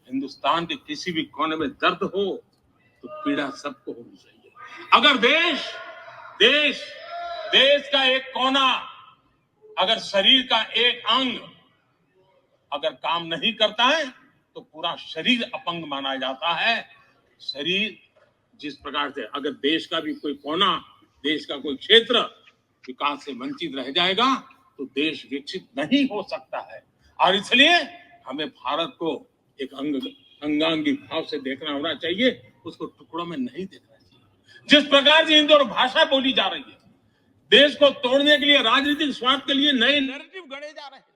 हिंदुस्तान के किसी भी कोने में दर्द हो तो पीड़ा सबको होनी चाहिए। अगर देश का एक कोना, अगर शरीर का एक अंग अगर काम नहीं करता है तो पूरा शरीर अपंग माना जाता है। शरीर जिस प्रकार से अगर देश का भी कोई कोना, देश का कोई क्षेत्र विकास से वंचित रह जाएगा तो देश विकसित नहीं हो सकता है। और इसलिए हमें भारत को एक अंगांगी भाव से देखना होना चाहिए, उसको टुकड़ों में नहीं देखना चाहिए। जिस प्रकार से हिंदी और भाषा बोली जा रही है, देश को तोड़ने के लिए, राजनीतिक स्वार्थ के लिए नए नैरेटिव गढ़े जा रहे हैं।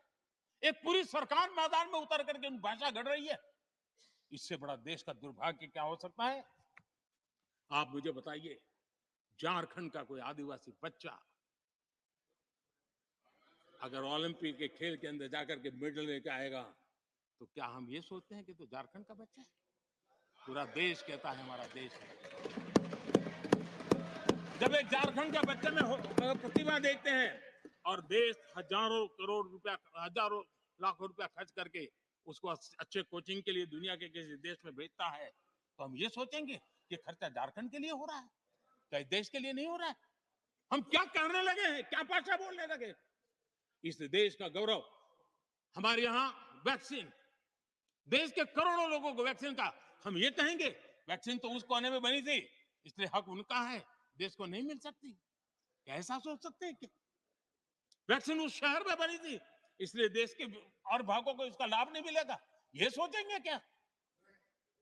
एक पूरी सरकार मैदान में उतर करके भाषा गढ़ रही है। इससे बड़ा देश का दुर्भाग्य क्या हो सकता है? आप मुझे बताइए, झारखंड का कोई आदिवासी बच्चा अगर ओलंपिक के खेल के अंदर जाकर के मेडल लेकर आएगा तो क्या हम ये सोचते हैं कि तो झारखंड का बच्चा है? पूरा देश कहता है हमारा देश है। जब एक झारखंड का बच्चे में प्रतिभा देखते हैं और देश हजारों करोड़ रुपया, हजारों लाखों रुपया खर्च करके उसको अच्छे कोचिंग के लिए दुनिया के किसी देश में भेजता है, तो हम ये सोचेंगे कि खर्चा झारखंड के लिए हो रहा है, क्या देश के लिए नहीं हो रहा है? हम क्या करने लगे हैं, क्या भाषा बोलने लगे? इस देश का गौरव, हमारे यहाँ वैक्सीन, देश के करोड़ों लोगों को वैक्सीन का, हम ये कहेंगे वैक्सीन तो उस कोने में बनी थी इसलिए हक उनका है, देश को नहीं मिल सकती? कैसा सोच सकते हैं? क्या वैक्सीन उस शहर में बनी थी इसलिए देश के और भागों को इसका लाभ नहीं मिलेगा? ये सोचेंगे क्या?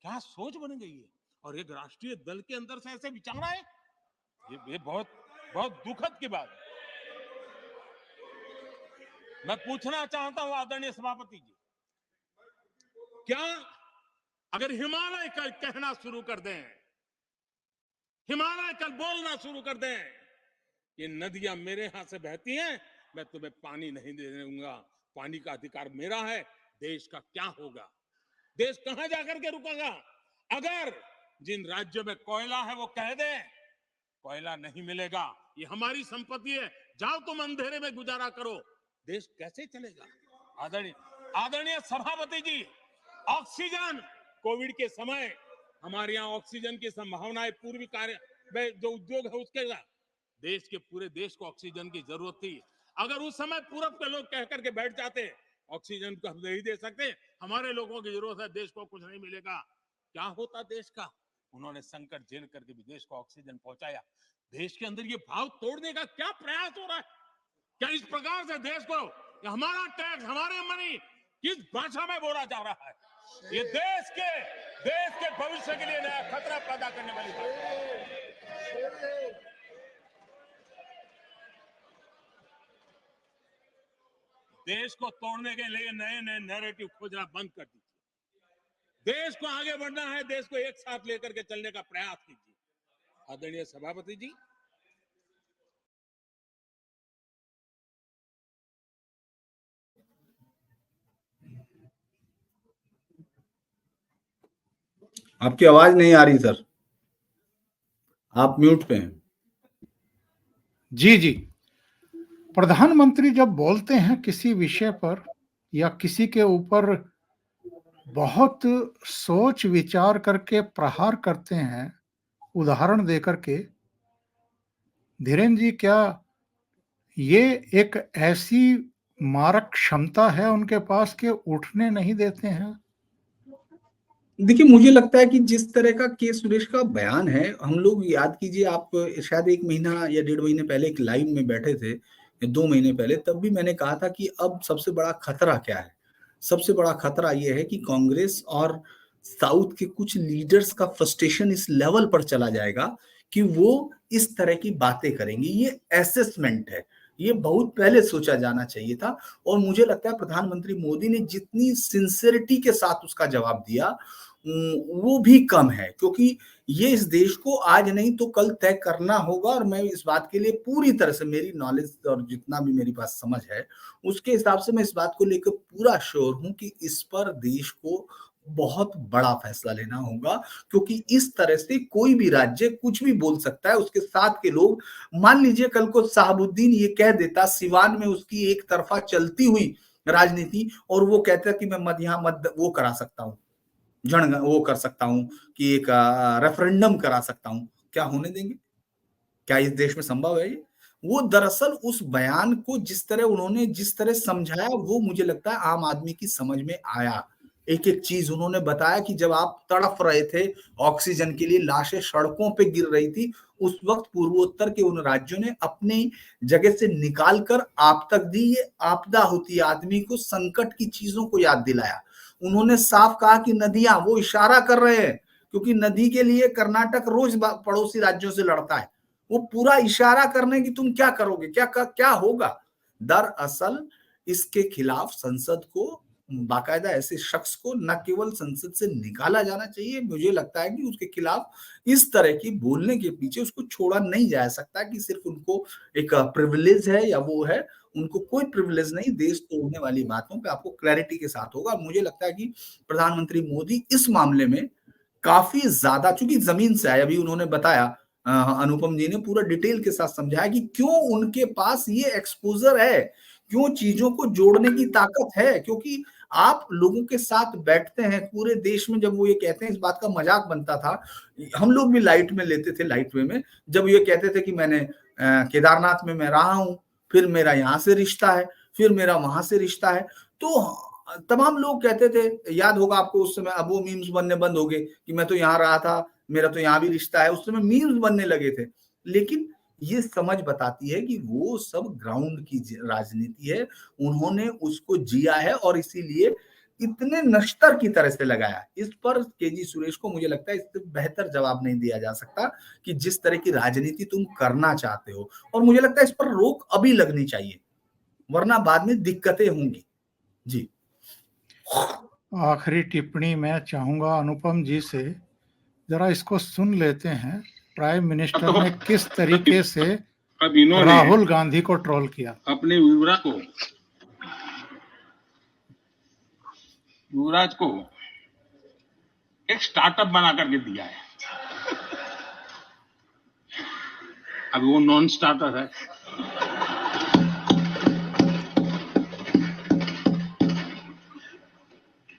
क्या सोच बन गई है? और एक राष्ट्रीय दल के अंदर से ऐसे विचार आए, ये बहुत बहुत दुखद की बात है। मैं पूछना चाहता हूं आदरणीय सभापति जी, क्या अगर हिमालय कल कहना शुरू कर दें, हिमालय कल बोलना शुरू कर दें कि नदियां मेरे यहां से बहती हैं, मैं तुम्हें पानी नहीं देने दूंगा, पानी का अधिकार मेरा है, देश का क्या होगा? देश कहां जाकर के रुकेगा? अगर जिन राज्यों में कोयला है वो कह दे कोयला नहीं मिलेगा, ये हमारी संपत्ति है, जाओ तुम अंधेरे में गुजारा करो, देश कैसे चलेगा? आदरणीय सभापति जी, ऑक्सीजन, कोविड के समय हमारे यहाँ ऑक्सीजन की संभावनाएं, पूर्वी कार्य में जो उद्योग है उसके देश के पूरे देश को ऑक्सीजन की जरूरत थी। अगर उस समय पूरब के लोग कह करके बैठ जाते ऑक्सीजन को हम नहीं दे सकते, हमारे लोगों की जरूरत है, देश को कुछ नहीं मिलेगा, क्या होता देश का? उन्होंने संकट झेल करके भी देश को ऑक्सीजन पहुंचाया। देश के अंदर ये भाव तोड़ने का क्या प्रयास हो रहा है? क्या इस प्रकार से देश को हमारा टैक्स, हमारे मनी किस भाषा में बोला जा रहा है? ये देश के भविष्य के लिए नया खतरा पैदा करने वाली बात है। देश को तोड़ने के लिए नए नए नैरेटिव खोजना बंद कर दीजिए। देश को आगे बढ़ना है, देश को एक साथ लेकर के चलने का प्रयास कीजिए। आदरणीय सभापति जी, आपकी आवाज नहीं आ रही सर, आप म्यूट पे हैं। जी, प्रधानमंत्री जब बोलते हैं किसी विषय पर या किसी के ऊपर बहुत सोच विचार करके प्रहार करते हैं, उदाहरण देकर के, धीरेन्द्र जी, क्या ये एक ऐसी मारक क्षमता है उनके पास कि उठने नहीं देते हैं? देखिए, मुझे लगता है कि जिस तरह का के सुरेश का बयान है, हम लोग याद कीजिए, आप शायद 1 महीना या 1.5 महीने पहले एक लाइव में बैठे थे, 2 महीने पहले, तब भी मैंने कहा था कि अब सबसे बड़ा खतरा क्या है? सबसे बड़ा खतरा ये है कि कांग्रेस और साउथ के कुछ लीडर्स का फ्रस्ट्रेशन इस लेवल पर चला जाएगा कि वो इस तरह की बातें करेंगे। ये असेसमेंट है, ये बहुत पहले सोचा जाना चाहिए था, और मुझे लगता है प्रधानमंत्री मोदी ने जितनी सिंसियरिटी के साथ उसका जवाब दिया वो भी कम है, क्योंकि ये इस देश को आज नहीं तो कल तय करना होगा। और मैं इस बात के लिए पूरी तरह से, मेरी नॉलेज और जितना भी मेरी पास समझ है उसके हिसाब से मैं इस बात को लेकर पूरा श्योर हूं कि इस पर देश को बहुत बड़ा फैसला लेना होगा, क्योंकि इस तरह से कोई भी राज्य कुछ भी बोल सकता है। उसके साथ के लोग, मान लीजिए कल को शहाबुद्दीन ये कह देता, सिवान में उसकी एक तरफा चलती हुई राजनीति, और वो कहता कि मैं मत वो करा सकता हूँ, वो कर सकता हूं कि एक रेफरेंडम करा सकता हूं, क्या होने देंगे? क्या इस देश में संभव है ये? वो दरअसल उस बयान को जिस तरह उन्होंने जिस तरह समझाया, वो मुझे लगता है आम आदमी की समझ में आया। एक एक चीज उन्होंने बताया कि जब आप तड़फ रहे थे ऑक्सीजन के लिए, लाशें सड़कों पे गिर रही थी, उस वक्त पूर्वोत्तर के उन राज्यों ने अपनी जगह से निकाल कर आप तक दी। ये आपदा होती है, आदमी को संकट की चीजों को याद दिलाया। उन्होंने साफ कहा कि नदियां, वो इशारा कर रहे हैं क्योंकि नदी के लिए कर्नाटक रोज पड़ोसी राज्यों से लड़ता है, वो पूरा इशारा करने की तुम क्या करोगे, क्या होगा। दरअसल इसके खिलाफ संसद को, बाकायदा ऐसे शख्स को न केवल संसद से निकाला जाना चाहिए, मुझे लगता है कि उसके खिलाफ इस तरह की बोलने के पीछे उसको छोड़ा नहीं जा सकता कि सिर्फ उनको एक प्रिविलेज है या वो है। उनको कोई प्रिविलेज नहीं, देश तोड़ने वाली बातों पे आपको क्लैरिटी के साथ होगा। मुझे लगता है कि प्रधानमंत्री मोदी इस मामले में काफी ज्यादा, चूंकि जमीन से आए, अभी उन्होंने बताया, अनुपम जी ने पूरा डिटेल के साथ समझाया कि क्यों उनके पास ये एक्सपोजर है, क्यों चीजों को जोड़ने की ताकत है। क्योंकि आप लोगों के साथ बैठते हैं पूरे देश में, जब वो ये कहते हैं, इस बात का मजाक बनता था, हम लोग भी लाइट में लेते थे, लाइट वे में, जब ये कहते थे कि मैंने केदारनाथ में मैं रहा हूं, फिर मेरा यहाँ से रिश्ता है, फिर मेरा वहां से रिश्ता है, तो तमाम लोग कहते थे, याद होगा आपको उस समय, अब वो मीम्स बनने बंद हो गए कि मैं तो यहाँ रहा था, मेरा तो यहाँ भी रिश्ता है, उस समय मीम्स बनने लगे थे। लेकिन ये समझ बताती है कि वो सब ग्राउंड की राजनीति है, उन्होंने उसको जिया है और इसीलिए इतने नश्तर की तरह से लगाया। इस पर केजी सुरेश को मुझे लगता है इससे बेहतर जवाब नहीं दिया जा सकता कि जिस तरह की राजनीति तुम करना चाहते हो, और मुझे लगता है इस पर रोक अभी लगनी चाहिए, वरना बाद में दिक्कतें होंगी। जी, आखिरी टिप्पणी मैं चाहूंगा अनुपम जी से, जरा इसको सुन लेते हैं। प्राइम मिनिस्टर ने किस तरीके से अब इन्होंने राहुल गांधी को ट्रोल किया। अपने युवराज को एक स्टार्टअप बना करके दिया है। अभी वो नॉन स्टार्टर है।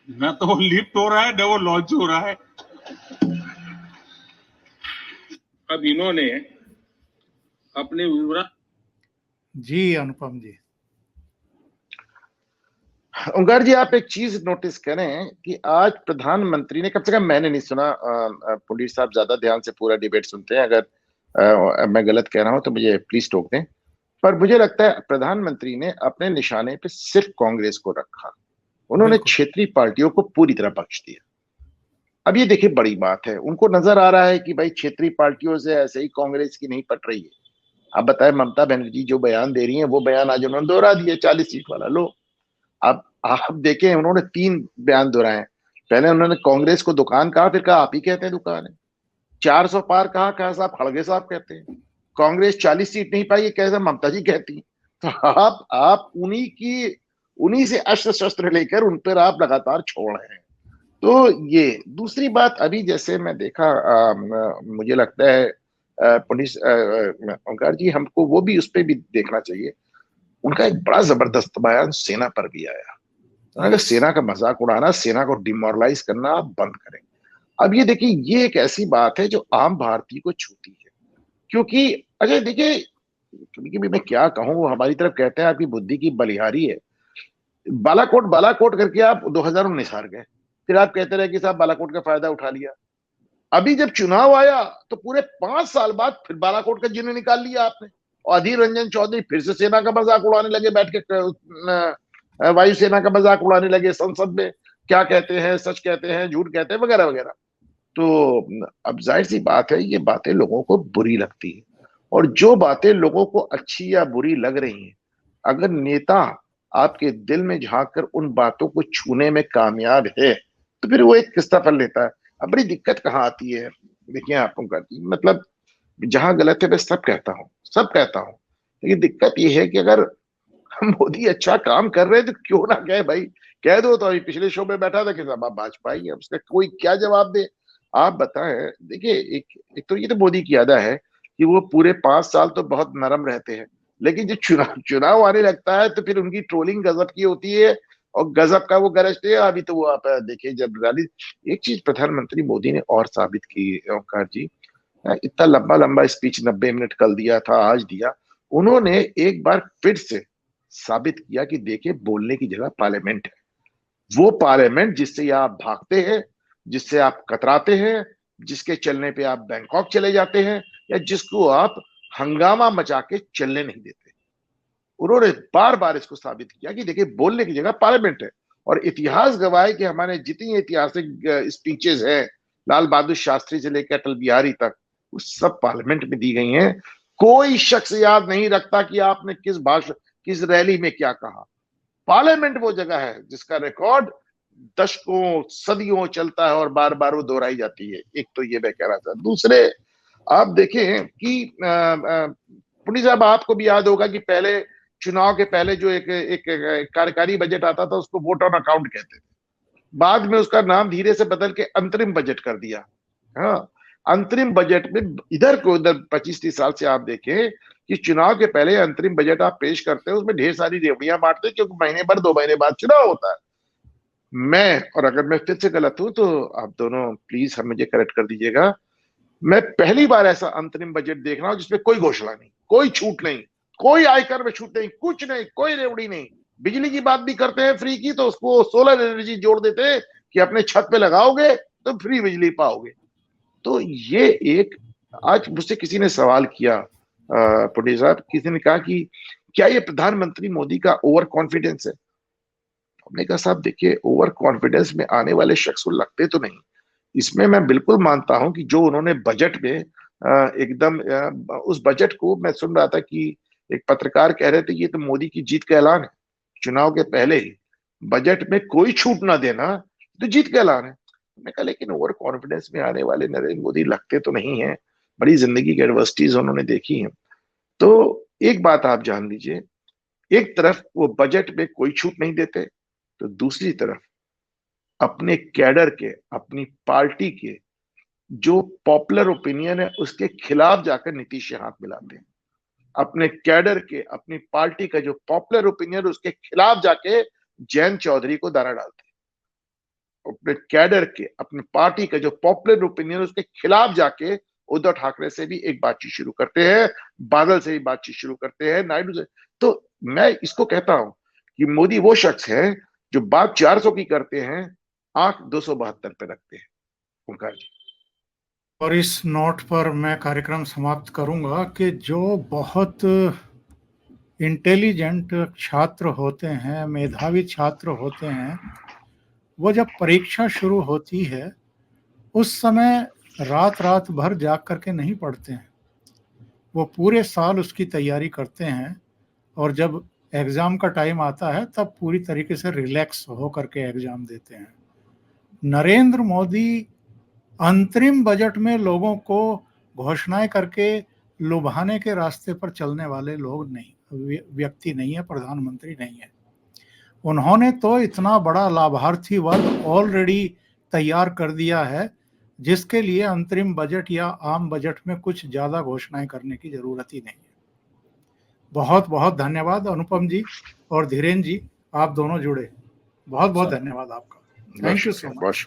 न तो वो लिफ्ट हो रहा है, न वो लॉन्च हो रहा है। अब इन्होंने अपने युवराज। जी अनुपम जी। ओंकार जी, आप एक चीज नोटिस करें कि आज प्रधानमंत्री ने, कम से कम मैंने नहीं सुना, पुलिस साहब ज्यादा ध्यान से पूरा डिबेट सुनते हैं, अगर मैं गलत कह रहा हूं तो मुझे प्लीज टोक दें, पर मुझे लगता है प्रधानमंत्री ने अपने निशाने पे सिर्फ कांग्रेस को रखा, उन्होंने क्षेत्रीय पार्टियों को पूरी तरह बख्श दिया। अब ये देखिए बड़ी बात है, उनको नजर आ रहा है कि भाई क्षेत्रीय पार्टियों से ऐसे ही कांग्रेस की नहीं पट रही है। अब बताए ममता बनर्जी जो बयान दे रही है, वो बयान आज उन्होंने दोहरा दिया, 40 सीट वाला। लो अब आप देखें, उन्होंने 3 बयान दोहराए। पहले उन्होंने कांग्रेस को दुकान कहा, फिर कहा आप ही कहते हैं दुकान है। 400 पार कहा साहब खड़गे साहब कहते हैं। कांग्रेस 40 सीट नहीं पाई, कैसा ममता जी कहती। तो आप उन्हीं से अस्त्र शस्त्र लेकर उन पर आप लगातार छोड़ रहे हैं। तो ये दूसरी बात, अभी जैसे मैं देखा, मुझे लगता है पुलिस, ओंकार जी, हमको वो भी उस पर भी देखना चाहिए। उनका एक बड़ा जबरदस्त बयान सेना पर भी आया। अगर सेना का मजाक उड़ाना, सेना को डिमोरलाइज करना आप बंद करें। अब ये देखिए, ये एक ऐसी बात है जो आम भारतीय को छूती है, क्योंकि अजय देखिए, कभी मैं क्या कहूं, हमारी तरफ कहते हैं आपकी बुद्धि की बलिहारी है। बालाकोट करके आप 2019 हार गए, फिर आप कहते रहे कि साहब बालाकोट का फायदा उठा लिया। अभी जब चुनाव आया तो पूरे 5 साल बाद फिर बालाकोट का जिन्हें निकाल लिया आपने, और अधीर रंजन चौधरी फिर से सेना का मजाक उड़ाने लगे, बैठ के वायुसेना का मजाक उड़ाने लगे संसद में, क्या कहते हैं, सच कहते हैं, झूठ कहते हैं, वगैरह वगैरह। तो अब जाहिर सी बात है, ये बातें लोगों को बुरी लगती है, और जो बातें लोगों को अच्छी या बुरी लग रही हैं, अगर नेता आपके दिल में झांक कर उन बातों को छूने में कामयाब है, तो फिर वो एक किस्ता फल लेता है। अब बड़ी दिक्कत कहाँ आती है, देखिए आप ओंकार जी, मतलब जहां गलत है मैं सब कहता हूँ, सब कहता हूँ, लेकिन दिक्कत ये है कि अगर मोदी अच्छा काम कर रहे हैं तो क्यों ना कहे भाई, कह दो। तो अभी पिछले शो में बैठा था कि साहब आप भाजपा ही है, उसका कोई क्या जवाब दे। आप बताएं, देखिए एक तो ये तो मोदी की अदा है कि वो पूरे 5 साल तो बहुत नरम रहते हैं, लेकिन जब चुनाव आने लगता है तो फिर उनकी ट्रोलिंग गजब की होती है और गजब का वो गरजते हैं। अभी तो वो आप देखिए जब रैली, एक चीज प्रधानमंत्री मोदी ने और साबित की ओंकार जी, इतना लंबा लंबा स्पीच 90 मिनट कल दिया था, आज दिया, उन्होंने एक बार फिर से साबित किया कि देखिए बोलने की जगह पार्लियामेंट है। वो पार्लियामेंट जिससे आप भागते हैं, जिससे आप कतराते हैं, जिसके चलने पे आप बैंकॉक चले जाते हैं, या जिसको आप हंगामा मचा के चलने नहीं देते। उन्होंने बार बार इसको साबित किया कि देखिए बोलने की जगह पार्लियामेंट है। और इतिहास गवाह है कि हमारे जितनी ऐतिहासिक स्पीचेस हैं, लाल बहादुर शास्त्री से लेकर अटल बिहारी तक, वो सब पार्लियामेंट में दी गई हैं। कोई शख्स याद नहीं रखता कि आपने किस भाषण, किस रैली में क्या कहा। पार्लियामेंट वो जगह है जिसका रिकॉर्ड दशकों सदियों चलता है और बार बार वो दोहराई जाती है। एक तो ये मैं कह रहा था। दूसरे, आप देखें कि पुनी साहब, आपको भी याद होगा कि पहले चुनाव के पहले जो एक कार्यकारी बजट आता था उसको वोट ऑन अकाउंट कहते थे। बाद में उसका नाम धीरे से बदल के अंतरिम बजट कर दिया। हाँ, अंतरिम बजट में इधर को उधर 25-30 साल से आप देखें कि चुनाव के पहले अंतरिम बजट आप पेश करते हैं, उसमें ढेर सारी रेवड़ियां बांटते हैं, क्योंकि महीने भर 2 महीने बाद चुनाव होता है। मैं, और अगर मैं फिर से गलत हूं तो आप दोनों प्लीज हम मुझे करेक्ट कर दीजिएगा, मैं पहली बार ऐसा अंतरिम बजट देख रहा हूं जिसमें कोई घोषणा नहीं, कोई छूट नहीं, कोई आयकर में छूट नहीं, कुछ नहीं, कोई रेवड़ी नहीं। बिजली की बात भी करते हैं फ्री की, तो उसको सोलर एनर्जी जोड़ देते हैं कि अपने छत पे लगाओगे तो फ्री बिजली पाओगे। तो ये एक, आज मुझसे किसी ने सवाल किया, पंडित साहब, किसी ने कहा कि क्या ये प्रधानमंत्री मोदी का ओवर कॉन्फिडेंस है। हमने कहा साहब देखिए, ओवर कॉन्फिडेंस में आने वाले शख्स को लगते तो नहीं। इसमें मैं बिल्कुल मानता हूं कि जो उन्होंने बजट में एकदम उस बजट को मैं सुन रहा था कि एक पत्रकार कह रहे थे ये तो मोदी की जीत का ऐलान है। चुनाव के पहले ही बजट में कोई छूट ना देना तो जीत का ऐलान है। मैंने कहा लेकिन ओवर कॉन्फिडेंस में आने वाले नरेंद्र मोदी लगते तो नहीं है। बड़ी जिंदगी की एडवर्सिटीज उन्होंने देखी है। तो एक बात आप जान लीजिए, एक तरफ वो बजट में कोई छूट नहीं देते, तो दूसरी तरफ अपने कैडर के, अपनी पार्टी के जो पॉपुलर ओपिनियन है उसके खिलाफ जाकर नीतीश से हाथ मिलाते हैं। अपने कैडर के, अपनी पार्टी का जो पॉपुलर ओपिनियन उसके खिलाफ जाके जयंत चौधरी को दाना डालते हैं। अपने कैडर के, अपनी पार्टी का जो पॉपुलर ओपिनियन उसके खिलाफ जाके उद्धव ठाकरे से भी एक बातचीत शुरू करते हैं, बादल से भी बातचीत शुरू करते हैं, नायडू से। तो मैं इसको कहता हूं कि मोदी वो शख्स है जो बात 400 की करते हैं, आंख 272 पे रखते हैं। ओंकार जी, और इस नोट पर मैं कार्यक्रम समाप्त करूंगा कि जो बहुत इंटेलिजेंट छात्र होते हैं, मेधावी छात्र होते हैं, वो जब परीक्षा शुरू होती है उस समय रात रात भर जाग करके नहीं पढ़ते हैं। वो पूरे साल उसकी तैयारी करते हैं और जब एग्ज़ाम का टाइम आता है तब पूरी तरीके से रिलैक्स हो करके एग्ज़ाम देते हैं। नरेंद्र मोदी अंतरिम बजट में लोगों को घोषणाएं करके लुभाने के रास्ते पर चलने वाले लोग नहीं, व्यक्ति नहीं है, प्रधानमंत्री नहीं है। उन्होंने तो इतना बड़ा लाभार्थी वर्ग ऑलरेडी तैयार कर दिया है जिसके लिए अंतरिम बजट या आम बजट में कुछ ज्यादा घोषणाएं करने की जरूरत ही नहीं है। बहुत बहुत धन्यवाद अनुपम जी और धीरेन्द्र जी, आप दोनों जुड़े। बहुत बहुत धन्यवाद आपका। Thank you so much.